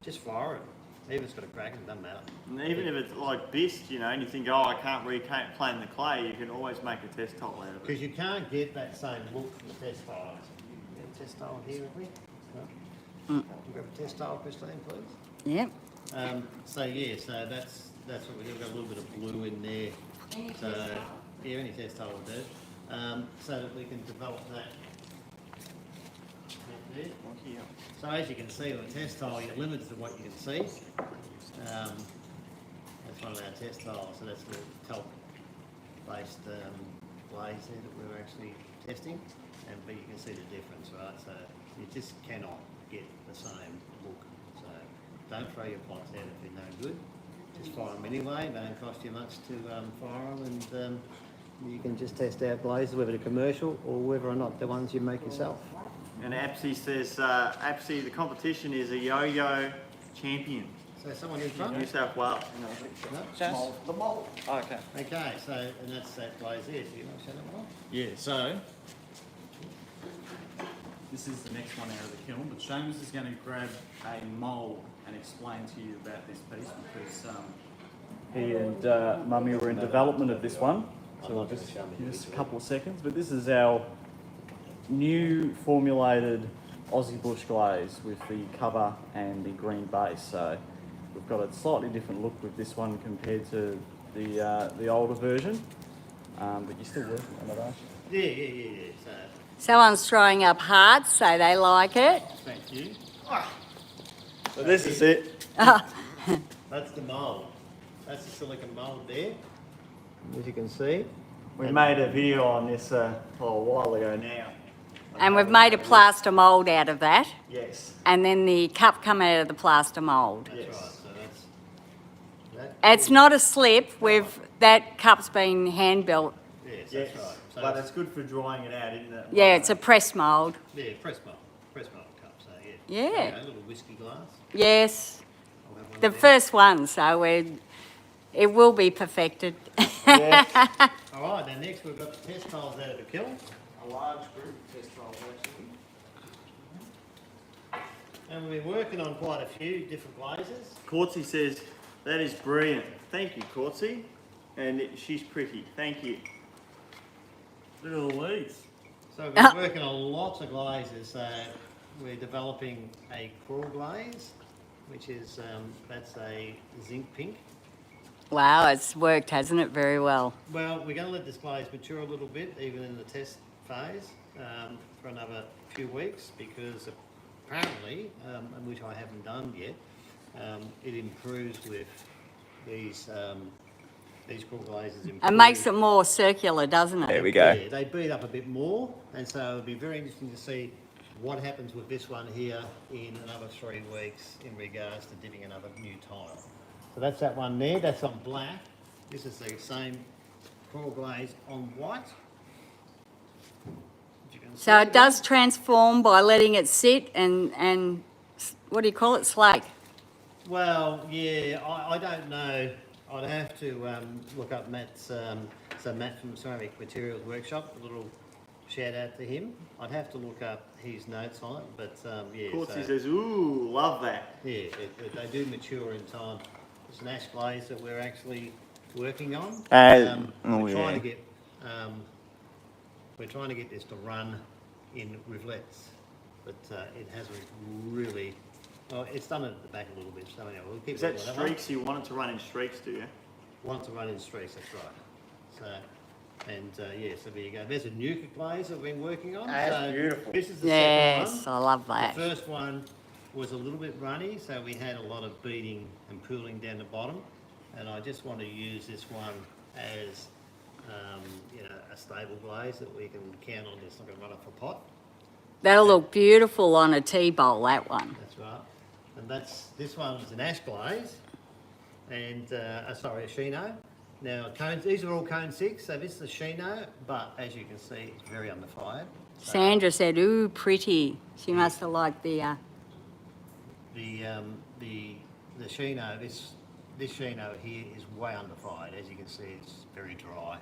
just fire it. Even if it's got a crack, it doesn't matter. And even if it's like bisque, and you think, oh, I can't reclaim the clay, you can always make a test tile out of it. Because you can't get that same look from the test tiles. You have a test tile here, have we? No? Grab a test tile, Christine, please. Yep. So yeah, so that's what we've got a little bit of blue in there. So yeah, any test tile will do. So that we can develop that. There. So as you can see on the test tile, you're limited to what you can see. That's one of our test tiles, so that's the talc-based glaze there that we're actually testing, but you can see the difference, right? So you just cannot get the same look. So don't throw your pots out if they're no good. Just fire them anyway. They don't cost you much to fire them, and you can just test out glazes, whether they're commercial or whether or not the ones you make yourself. And Apsy says, Apsy, the competition is a yo-yo champion. So someone in front? New South Wales. No? The mold. Oh, okay. Okay, so, and that's that glaze there. Do you want to show that one? Yeah, so this is the next one out of the kiln, but Seamus is going to grab a mould and explain to you about this piece because he and Mummy were in development of this one. So I'll just give us a couple of seconds, but this is our new formulated Aussie bush glaze with the cover and the green base. So we've got a slightly different look with this one compared to the older version, but you're still working on it, aren't you? Yeah. So, Someone's throwing up hearts, so they like it. thank you. So this is it. That's the mould. That's the silicon mould there. As you can see. We made a video on this a while ago now. And we've made a plaster mould out of that. Yes. And then the cup come out of the plaster mould. That's Yes. right. So that's It's not a slip. That cup's been hand built. Yes, Yes. that's right. So But it's good for drying it out, isn't it? Yeah, it's a press mould. yeah, press mould cup. So Yeah. Okay, a little whiskey glass. Yes, I'll have one the there. first one, so it will be perfected. Yes. All right, then next we've got the test tiles out of the kiln. A large group of test tiles actually. And we've been working on quite a few different glazes. Courtsy says, that is brilliant. Thank you, Courtsy. And she's pretty. Thank you. Look at all these. So we've been working on lots of glazes. We're developing a coral glaze, which is, that's a zinc pink. Wow, it's worked, hasn't it, very well? Well, we're going to let this glaze mature a little bit, even in the test phase, for another few weeks, because apparently, and which I haven't done yet, it improves with these coral glazes. It makes it more circular, doesn't it? There we go. Yeah, they beat up a bit more, and so it'll be very interesting to see what happens with this one here in another 3 weeks in regards to dipping another new tile. So that's that one there, that's on black. This is the same coral glaze on white. As you can So see it does transform by letting it sit and what do you call it, slake? Well, yeah, I don't know. I'd have to look up Matt's, so Matt from Ceramic Materials Workshop, a little shout out to him. I'd have to look up his notes on it, but yeah. Courtsy so, says, ooh, love that. yeah, they do mature in time. It's an ash glaze that we're actually working on. We're trying to get this to run in rivulets, but it hasn't really. Oh, it's done it at the back a little bit. So anyway, we'll keep Is that working on one. streaks? You want it to run in streaks, do you? Want to run in streaks, that's right. So, and yeah, so there you go. There's a nuka glaze that we've been working on. That's so beautiful. This is the Yes, second I love one. that. The first one was a little bit runny, so we had a lot of beading and pooling down the bottom. And I just want to use this one as, you know, a stable glaze that we can count on. It's not going to run off a pot. That'll look beautiful on a tea bowl, that one. That's right. And this one is an ash glaze, and sorry, a Chino. Now cones, these are all cone 6, so this is a Chino, but as you can see, it's very underfired. So Sandra said, ooh, pretty. She must have liked the Chino, this Chino here is way underfired. As you can see, it's very dry.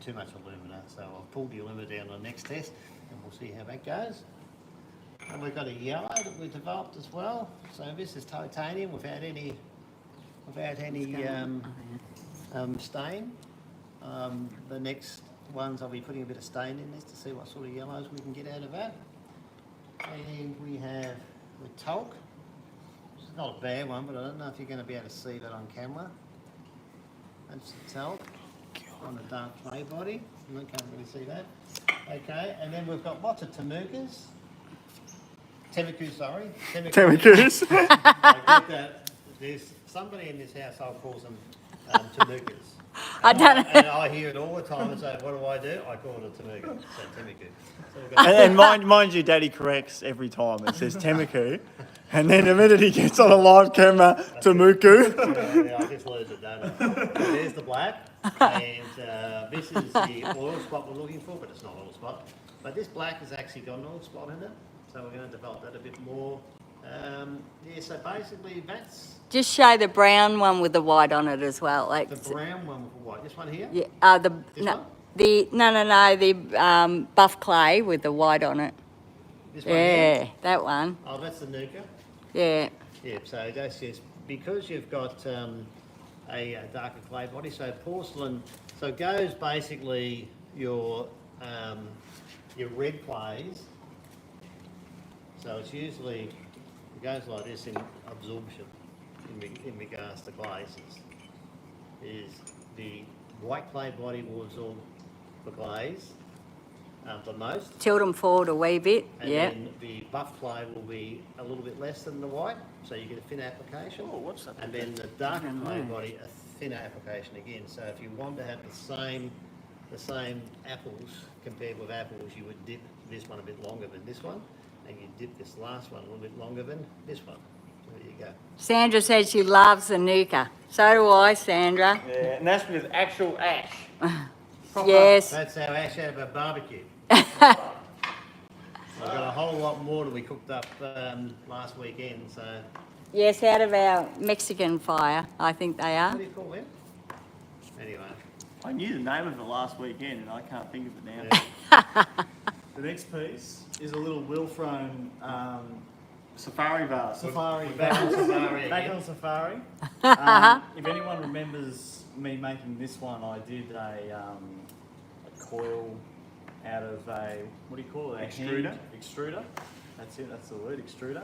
Too much alumina, so I'll pull the alumina down on the next test, and we'll see how that goes. And we've got a yellow that we developed as well. So this is titanium without any stain. The next ones I'll be putting a bit of stain in this to see what sort of yellows we can get out of that. And we have the talc. It's not a bad one, but I don't know if you're going to be able to see that on camera. That's the talc on the dark clay body. I can't really see that. Okay, and then we've got lots of Temukas. Temmuku, sorry. Temmukus. I get that. There's somebody in this household calls them Temukas. I don't know. And I hear it all the time and say, what do? I call it a Temuka. So Temmuku. So we've got and mind you, Daddy corrects every time. It says Temmuku. And then the minute he gets on a live camera to Muku. Yeah, I just lose it, don't I? So there's the black, and this is the oil spot we're looking for, but it's not oil spot. But this black has actually got an oil spot in it, so we're going to develop that a bit more. Yeah, so basically that's Just show the brown one with the white on it as well. Like, the brown one with the white. This one here? yeah, This no, one? the buff clay with the white on it. This one Yeah, here? that one. Oh, that's the Nuka. Yeah. Yeah, so that's just because you've got a darker clay body. So porcelain, so it goes basically your red clays. So it's usually, it goes like this in absorption in regards to glazes. Is the white clay body will absorb the glaze the most. Tilt them forward a wee bit. And Yeah. then the buff clay will be a little bit less than the white, so you get a thinner application. Oh, what's that? And then the darker clay body, a thinner application again. So if you want to have the same apples compared with apples, you would dip this one a bit longer than this one, and you dip this last one a little bit longer than this one. So there you go. Sandra says she loves the Nuka. So do I, Sandra. Yeah, and that's with actual ash. Yes. That's our ash out of our barbecue. We've got a whole lot more that we cooked up last weekend, so Yes, out of our Mexican fire, I think they are. what do you call them? Anyway. I knew the name of it last weekend and I can't think of it now. Yeah. The next piece is a little Wilfrone Safari vase. safari. Back on safari Back again. on safari. If anyone remembers me making this one, I did a coil out of a, what do you call it? Extruder? Extruder. That's it, that's the word, extruder.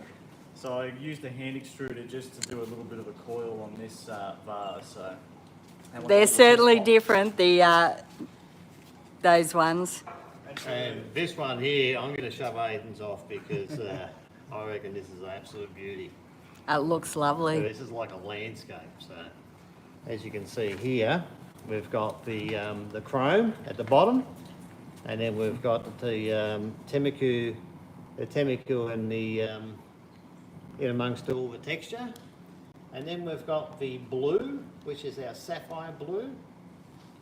So I used a hand extruder just to do a little bit of a coil on this vase. So that one's a They're little certainly too hot. different, those ones. And this one here, I'm going to shove Aiden's off because I reckon this is an absolute beauty. It looks So lovely. this is like a landscape. So as you can see here, we've got the chrome at the bottom, and then we've got the Temuku and the in amongst all the texture, and then we've got the blue, which is our sapphire blue.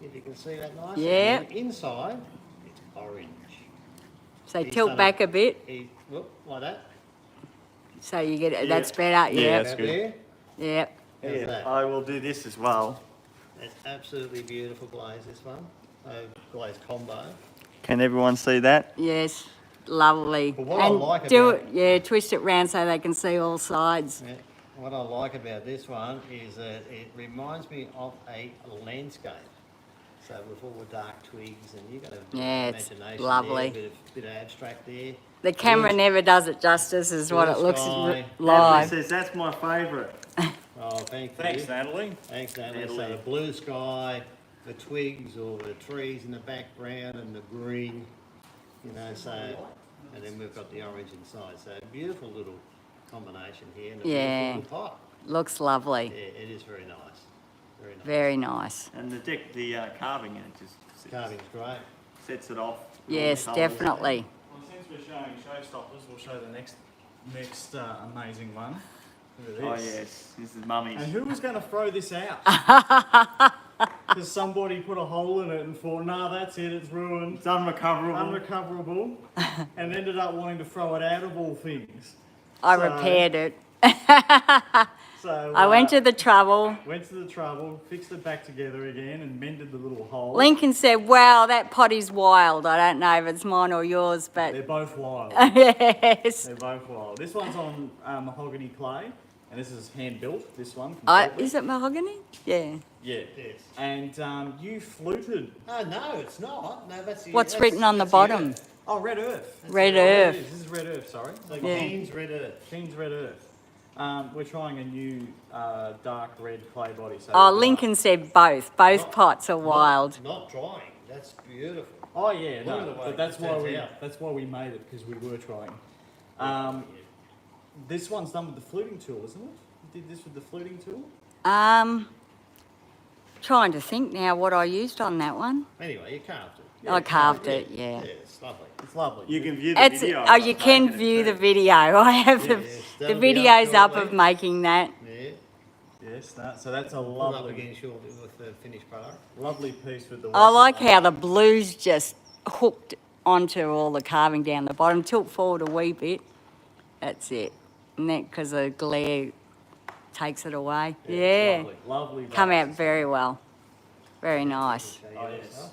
If you can see that nicely. Yeah. And then inside, it's orange. So He's tilt done back a bit, Whoop, like that. so you get it. Yeah. That's better. Yeah, Yeah. that's About good. there. Yeah. How's Yeah, that? I will do this as well. It's absolutely beautiful glaze, this one. Glaze combo. Can everyone see that? Yes. Lovely. But what I And like do about it. Yeah. Twist it round so they can see all sides. Yeah. What I like about this one is that it reminds me of a landscape. So with all the dark twigs, and you've got a bit Yeah, of it's imagination lovely. there, bit of abstract there. The camera Blue- never does it justice, is what it blue looks sky. Natalie live. says that's my favourite. Oh, thank you. Thanks, Natalie. Thanks, Natalie. So Natalie. the blue sky, the twigs or the trees in the background, and the green, you know, so, and then we've got the orange inside. So beautiful little combination here, and a Yeah. beautiful little pot. Looks lovely. Yeah, it is very nice. Very nice. Very nice. And the carving in it just Carving's great. sets it off. Yes, Colours. definitely. Well, since we're showing showstoppers, we'll show the next amazing one. Look at Oh this. yes, this is mummy's. And who was going to throw this out? Because somebody put a hole in it and thought, nah, that's it, it's ruined, It's unrecoverable. unrecoverable, and ended up wanting to throw it out of all things. I So- repaired it. So I went to the trouble. went to the trouble, fixed it back together again, and mended the little hole. Lincoln said, wow, that potty's wild. I don't know if it's mine or yours, They're but both wild. yes. They're both wild. This one's on mahogany clay, and this is hand built. This one. From Portland. Is it mahogany? Yeah. Yeah. Yes. And you fluted. Oh, no, it's not. No, that's the, What's that's- written on the that's bottom? earth. Oh, red earth. Red Oh, it earth. is. This is red earth. Sorry. So Yeah. Keen's red earth. King's red earth. We're trying a new dark red clay body. So Oh, we've got- Lincoln said both. Both Not- pots are wild. Not drying. That's beautiful. Oh yeah, Look at no, the way but that's it why turns we out. made it, because we were trying. This one's done with the fluting tool, isn't it? You did this with the fluting tool. Trying to think now what I used on that one. Anyway, you carved it. I carved it, yeah. Yeah, it's lovely. It's lovely. You can view the It's video. oh, you can view the video. I have the Yes. The That'll be video's up shortly. of making that. Yeah. Yes, so that's a Put up lovely, again shortly with the finished product. lovely piece with the. I like waterline. how the blue's just hooked onto all the carving down the bottom. Tilt forward a wee bit. That's it. And that because the glare takes it away. Yeah, Yeah. it's lovely, lovely. Come out vase. very well. Very nice. Show you Oh yours, yes, huh?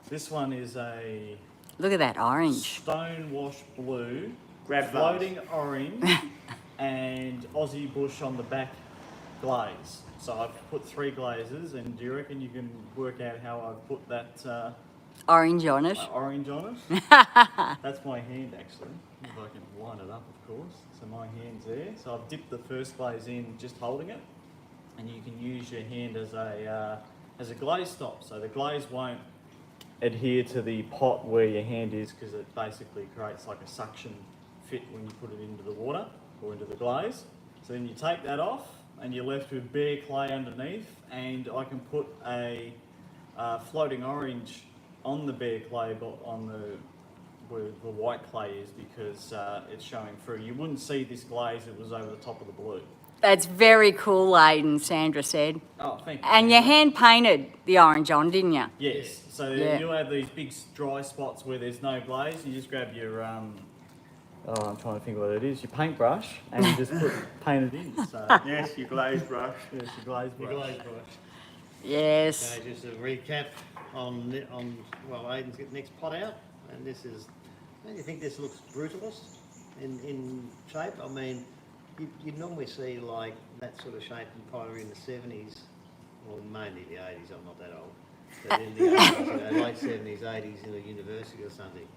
this one is a Look at that orange. stone wash blue, Grab floating orange, and Aussie bush on the back glaze. So I've put 3 glazes, and do you reckon you can work out how I've put that Orange on it. orange on it? That's my hand actually. If I can line it up, of course. So my hand's there. So I've dipped the first glaze in, just holding it, and you can use your hand as a glaze stop. So the glaze won't adhere to the pot where your hand is, because it basically creates like a suction fit when you put it into the water or into the glaze. So then you take that off, and you're left with bare clay underneath, and I can put a floating orange on the bare clay, but on where the white clay is, because it's showing through. You wouldn't see this glaze if it was over the top of the blue. That's very cool, Aiden, Sandra said. Oh, thank you. And you Sandra. hand painted the orange on, didn't you? Yes. So Yeah. you'll have these big dry spots where there's no glaze. You just grab your I'm trying to think what it is. Your paintbrush, and you just paint it in. So Yes, your glaze brush. yes, your glaze Your brush. glaze brush. Yes. Okay, just a recap on well, Aiden's got next pot out, and this is. Don't you think this looks brutalist in shape? I mean, you normally see like that sort of shape in pottery in the 70s, or mainly the 80s. I'm not that old, but in the 80s, you know, late 70s, 80s in a university or something.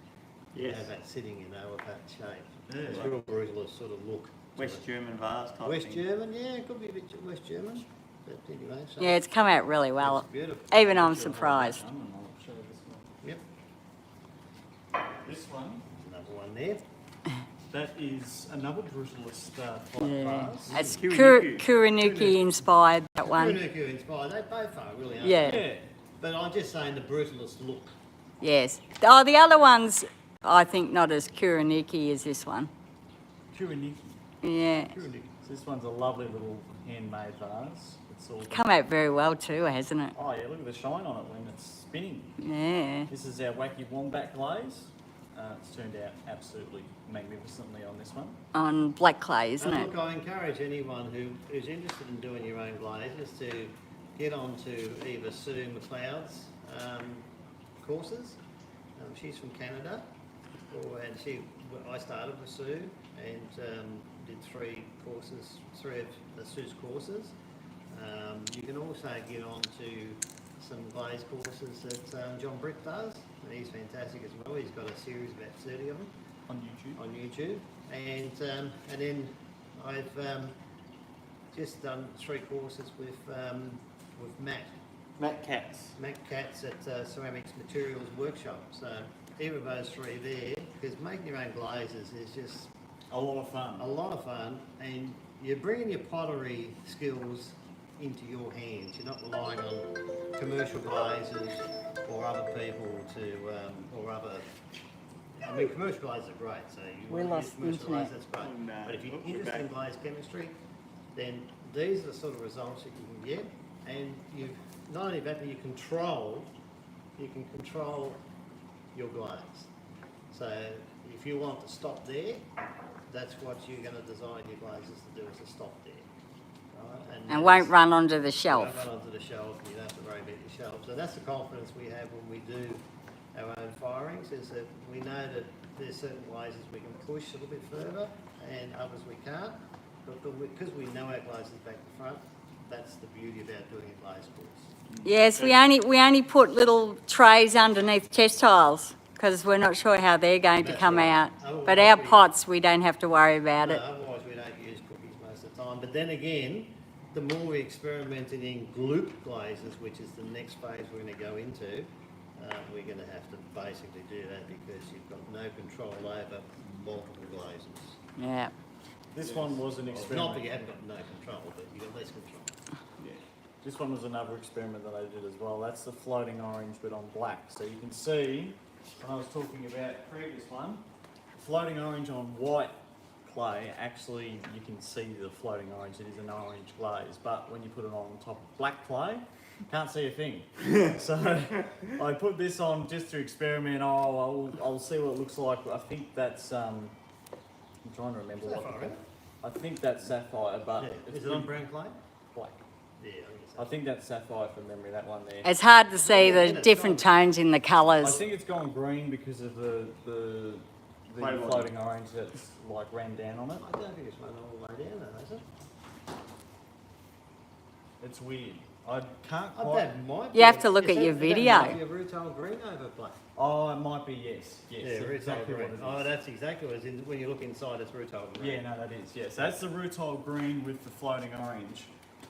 You Yes. have that sitting, you know, with that shape. Yeah. It's a real brutalist sort of look. to West it. German vase type West thing. German, yeah, it could be a bit West German, but anyway. So Yeah, it's come out really well. it's beautiful. Even I'm surprised. And I'll show this one. Yep, This one, another one there. that is another brutalist pot Yeah. vase. It's Kuranuku. Kuranuki inspired, that one. Kuranuku inspired, they both are really, aren't Yeah. they? Yeah. But I'm just saying the brutalist look. Yes. Oh, the other one's, I think, not as Kuranuki as this one. Kuraniki. Yeah. Kuranuku. So this one's a lovely little handmade vase. It's all. Come out very well too, hasn't it? Oh yeah, look at the shine on it when it's spinning. Yeah. This is our wacky wombat glaze. It's turned out absolutely magnificently on this one. On black clay, isn't And it? look, I encourage anyone who's interested in doing your own glazes to get onto either Sue McLeod's courses. She's from Canada, and I started with Sue and did 3 of Sue's courses. You can also get on to some glaze courses that John Britt does, and he's fantastic as well. He's got a series of about 30 of them On YouTube. on YouTube, and then I've just done 3 courses with Matt Katz. Matt Katz at Ceramics Materials Workshop. So either of those 3 there, because making your own glazes is just A lot of fun. a lot of fun, and you're bringing your pottery skills into your hands. You're not relying on commercial glazes or other people or other. I mean, commercial glazes are great, so you We want to use lost commercial internet. glazes, that's great. Oh, no. But if you're We're interested in back. glaze chemistry, then these are the sort of results that you can get, and you not only that, but you can control your glaze. So if you want to stop there, that's what you're going to design your glazes to do, is to stop there. Right? And won't run onto the Don't shelf. run onto the shelf, and you don't have to worry about your shelf. So that's the confidence we have when we do our own firings, is that we know that there's certain glazes we can push a little bit further and others we can't. But because we know our glazes back to front, that's the beauty about doing a glaze course. Yes, we only put little trays underneath chest tiles because we're not sure how they're going to That's come right. out. Otherwise But our we- pots, we don't have to worry about No, it. otherwise we don't use cookies most of the time. But then again, the more we experimented in gloop glazes, which is the next phase we're going to go into, we're going to have to basically do that because you've got no control over multiple glazes. Yeah. This one was an Well, not experiment. that you haven't got no control, but you've got less control. Yeah. This one was another experiment that I did as well. That's the floating orange but on black. So you can see, when I was talking about the previous one, floating orange on white clay, actually you can see the floating orange. It is an orange glaze, but when you put it on top of black clay, can't see a thing. So I put this on just to experiment. I'll see what it looks like. I think that's I'm trying to remember Sapphire, what. isn't it? I think that's sapphire, but Yeah. it's Is it on brown clay? black. Yeah, I think it's I think that's sapphire from memory. That one there. It's hard to see the different tones in the I colours. think it's gone green because of the Clay one. floating orange that's like ran down on it. I don't think it's run all the way down though, is it? It's weird. I can't Oh, quite. that might be You have to look is at your that video. might be a rutile green over black. Oh, it might be yes. Yes, Yeah, that's rutile exactly green. what it is. Oh, that's exactly what it is. When you look inside, it's rutile green. Yeah, no, that is, yes. That's the rutile green with the floating orange.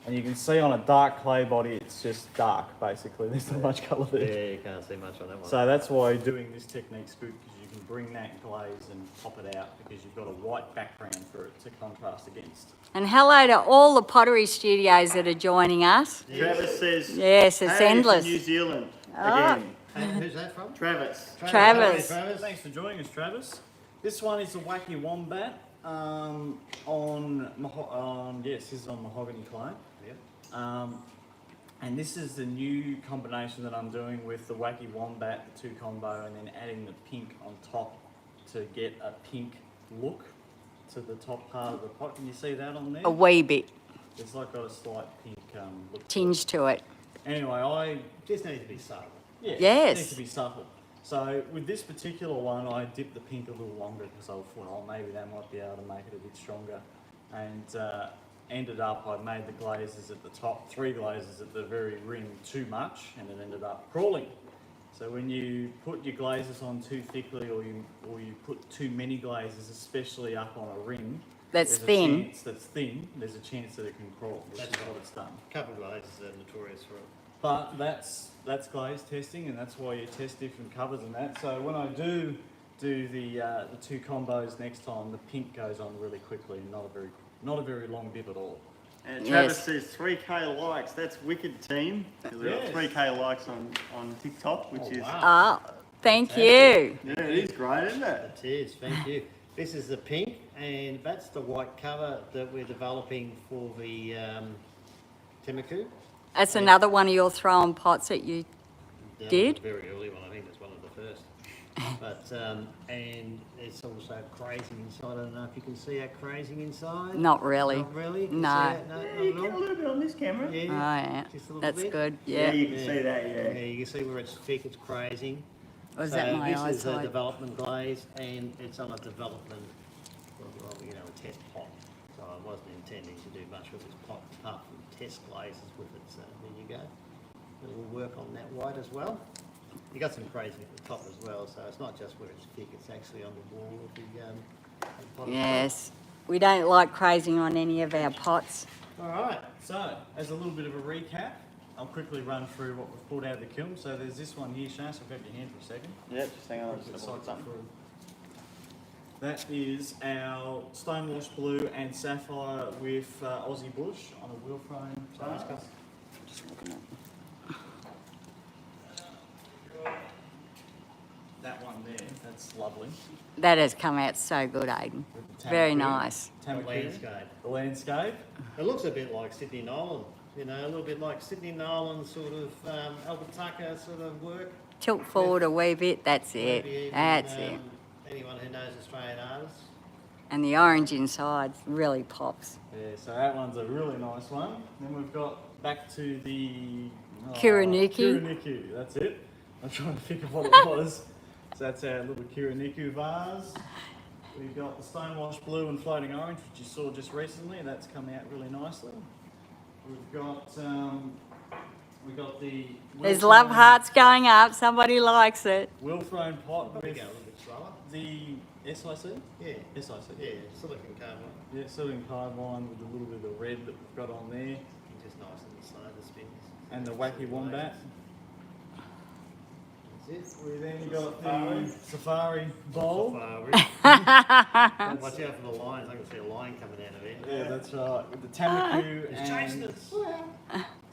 And you can see on a dark clay body, it's just dark, basically. There's not much colour there. Yeah, you can't see much on that one. So that's why doing this technique's good, because you can bring that glaze and pop it out, because you've got a white background for it to contrast against. And hello to all the pottery studios that are joining us. Travis says, Yes, it's "Hey, from endless. New Zealand Ah. again. And who's that from? Travis. Travis. Travis. Thanks for joining us, Travis. This one is the Wacky Wombat this is on mahogany clay. Yeah. And this is the new combination that I'm doing with the Wacky Wombat, the 2 combo, and then adding the pink on top to get a pink look to the top part of the pot. Can you see that on there? A wee bit It's like got a slight pink look. to it. tinge to it. Anyway, Just needs to be subtle. it Yes. needs to be supple. So with this particular one, I dipped the pink a little longer because I thought, oh, maybe that might be able to make it a bit stronger. And ended up, I made the glazes at the top, 3 glazes at the very rim too much, and it ended up crawling. So when you put your glazes on too thickly, or you put too many glazes, especially up on a rim, That's there's a thin. chance that's thin. There's a chance that it can crawl, which is what it's done. A couple of glazes are notorious for it. But that's glaze testing, and that's why you test different covers and that. So when I do the 2 combos next time, the pink goes on really quickly, and not a very long dip at all. And Travis Yes. says 3K likes. That's wicked, team. We've got Yes. 3K likes on TikTok, which Oh, is wow. Ah, thank you. yeah, it is great, isn't it? It is, thank you. This is the pink, and that's the white cover that we're developing for the Temaku. That's another one of your throwing pots that you That was Did? a very early one, I think it's one of the first. But, and it's also crazing inside. I don't know if you can see that crazing inside. not really. Not really? Can you No. see that? No, Yeah, not you at get a all? little bit on this camera. Oh Yeah, yeah, just a little that's bit. good. Yeah, Yeah. you can see that, Yeah, yeah. you can see where it's thick, it's crazing. Was So that my this is a eyesight? development glaze, and it's on a development, well, you know, a test pot. So I wasn't intending to do much with this pot apart from test glazes with it. So there you go. We'll work on that white as well. You got some crazing at the top as well, so it's not just where it's thick; it's actually on the wall of the pot. Yes. We don't like crazing on any of our pots. All right. So, as a little bit of a recap, I'll quickly run through what we've pulled out of the kiln. So there's this one here, Shane, so grab your hand for a second. Yep, just hang on. Quickly Just have a look cycle at through. That is our Stonewash Blue and Sapphire with Aussie Bush on a wheel frame. That one there, that's lovely. That has come out so good, Aidan. With the Very Tamaku. nice. The Tamaku. landscape. The landscape. It looks a bit like Sydney Nolan. You know, a little bit like Sydney Nolan sort of Albert Tucker sort of work. Tilt forward a wee bit, that's it. Maybe even, That's it. Anyone who knows Australian artists. And the orange inside really pops. Yeah, so that one's a really nice one. Then we've got back to the Kiraniku. Kiraniku, that's it. I'm trying to think of what it was. So that's our little Kiraniku vase. We've got the Stonewash Blue and Floating Orange, which you saw just recently. That's come out really nicely. We've got the There's love hearts going up. Somebody likes it. wheel thrown pot Probably with go a little bit slower. the SIC. Yeah. SIC. Yeah, silicon carbide. Yeah, silicon carbide with a little bit of red that we've got on there, Just nice on the side, the spins. and the Wacky Wombat. That's it. We then got the Safari bowl. Watch out for the lines. I can see a line coming out of it. Yeah, that's right. With the Tamaku It's chasing and us.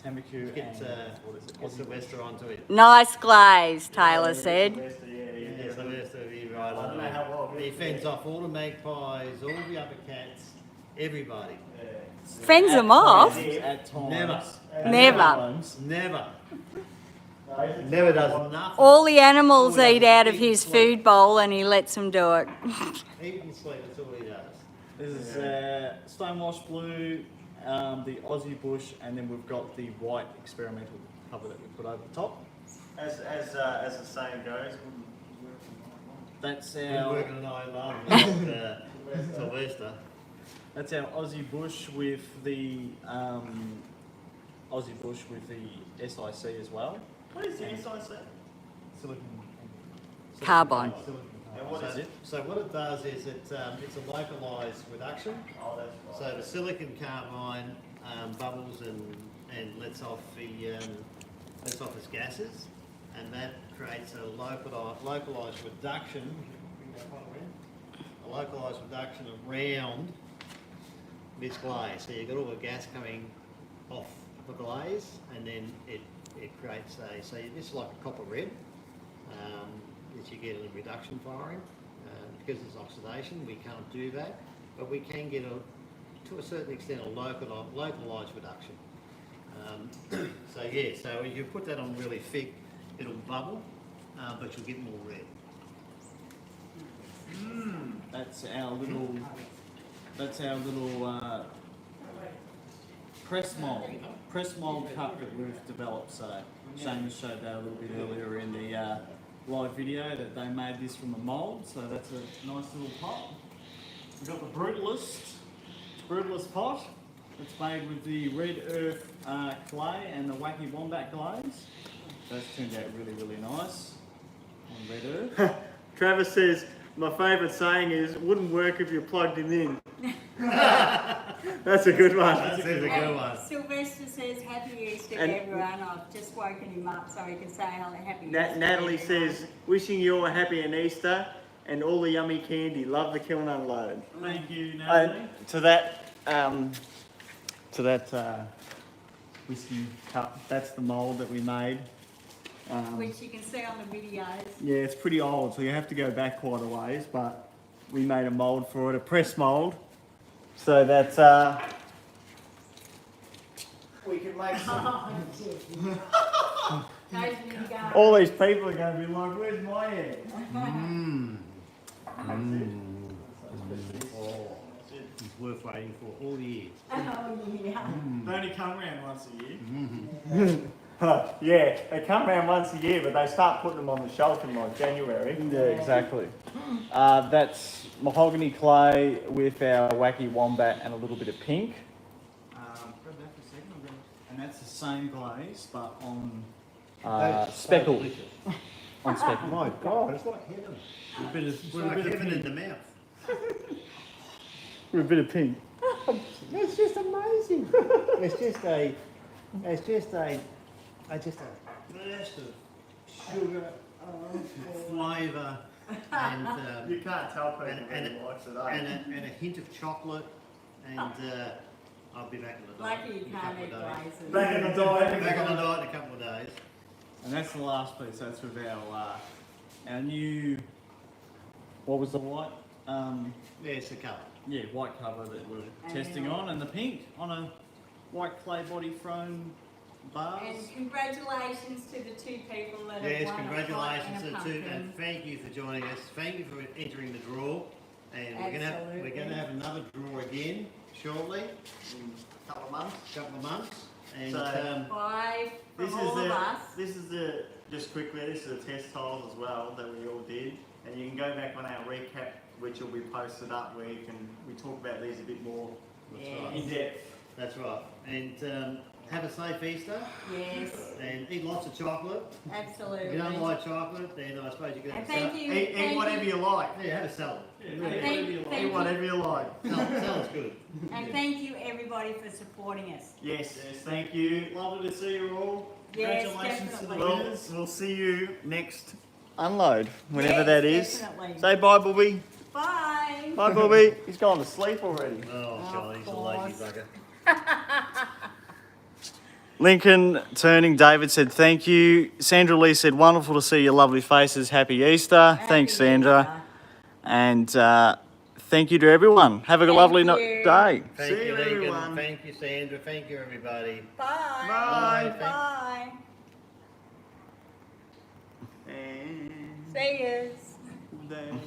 Tamaku Get, and what is it? Get Sylvester onto it. Nice glaze, Taylor said. Yeah, Sylvester will be right I don't on know it. how well He fends off all the magpies, all the other cats, everybody. Fends them off? At times. Never. Never. Times. Never. Never does nothing. All the animals eat out of his food bowl and he lets them do it. Eat and sleep, that's all he does. This is Stonewash Blue, the Aussie Bush, and then we've got the white experimental cover that we put over the top. As the saying goes, That's Been our working an island Sylvester. that's our Aussie Bush with the SIC as well. what is the SIC? Silicon. Carbon. And what is it? So what it does is it's a localised reduction. Oh, that's right. So the silicon carbide bubbles and lets off its gases, and that creates a localised reduction. A localised reduction around this glaze. So you've got all the gas coming off the glaze, and then it creates so this is like a copper red that you get in a reduction firing. Because it's oxidation, we can't do that, but we can get to a certain extent a localised reduction. So if you put that on really thick, it'll bubble, but you'll get more red. That's our little press mold cup that we've developed. So Seamus showed that a little bit earlier in the live video that they made this from a mould. So that's a nice little pot. We've got the brutalist pot. It's made with the red earth clay and the wacky wombat glaze. That's turned out really, really nice on red earth. Travis says, my favourite saying is, wouldn't work if you plugged him in. That's a good one. That's a good And one. Sylvester says happy Easter And- to everyone. I've just woken him up so he can say happy Easter. Natalie to everyone. says, wishing you all a happy and Easter and all the yummy candy. Love the kiln unload. Thank you, Natalie. To that whiskey cup, that's the mould that we made. Which you can see on the videos. Yeah, it's pretty old, so you have to go back quite a ways, but we made a mould for it, a press mould, so that we can make some. Those new guys. All these people are going to be like, where's my egg? It's worth waiting for all years. Oh, yeah. They only come around once a year. Yeah, they come around once a year, but they start putting them on the shelf in like January. Yeah, exactly. That's mahogany clay with our wacky wombat and a little bit of pink. Grab that for a second. And that's the same glaze, but on speckled. On speckled. My God, it's like heaven. It's It's like heaven in the mouth. With a bit of pink. It's just amazing. It's just a burst of sugar, flavour, and You can't tell people and who likes it, and a hint of chocolate, and I'll be back in the diet Lucky you in a can't couple eat of days. glazes. Back in the diet. Back on the diet in a couple of days. And that's the last piece. That's with our new. What was the white? Yeah, it's a cup. Yeah, white cover that we're And testing then- on, and the pink on a white clay body throne bars. And congratulations to the two people that have Yes, won congratulations a to pot the two, and a and thank you for joining us. Thank you for entering the draw, and we're Absolutely. gonna have another draw again shortly, in a couple of months, and So- pumpkin. Bye This from is all of us. this is the just quickly. This is the test tiles as well that we all did, and you can go back on our recap, which will be posted up, where we talk about these a bit more Yeah. in depth. that's right. And have a safe Easter, Yes, and eat lots of chocolate. absolutely. If you don't like chocolate, then I suppose you can have And a salad. thank you. Eat thank whatever you like. Yeah, have a salad. And thank Eat whatever you like. Salad's good. And thank you everybody for supporting us. Yes, thank you. Lovely to see you all. Yes, Congratulations to the definitely. winners. We'll see you next unload, whenever Yes, that is. definitely. Say bye, Bobby. Bye. Bye, Bobby. He's gone to sleep already. Oh, Charlie, he's a lazy course. bugger. Lincoln Turning, David said thank you. Sandra Lee said wonderful to see your lovely faces. Happy Easter. Happy Thanks, Sandra. And thank you to everyone. Have a Thank lovely you. day. Thank See you, you, Lincoln. everyone. Thank you, Sandra. Thank you, everybody. Bye. Bye. Bye. And See yous. then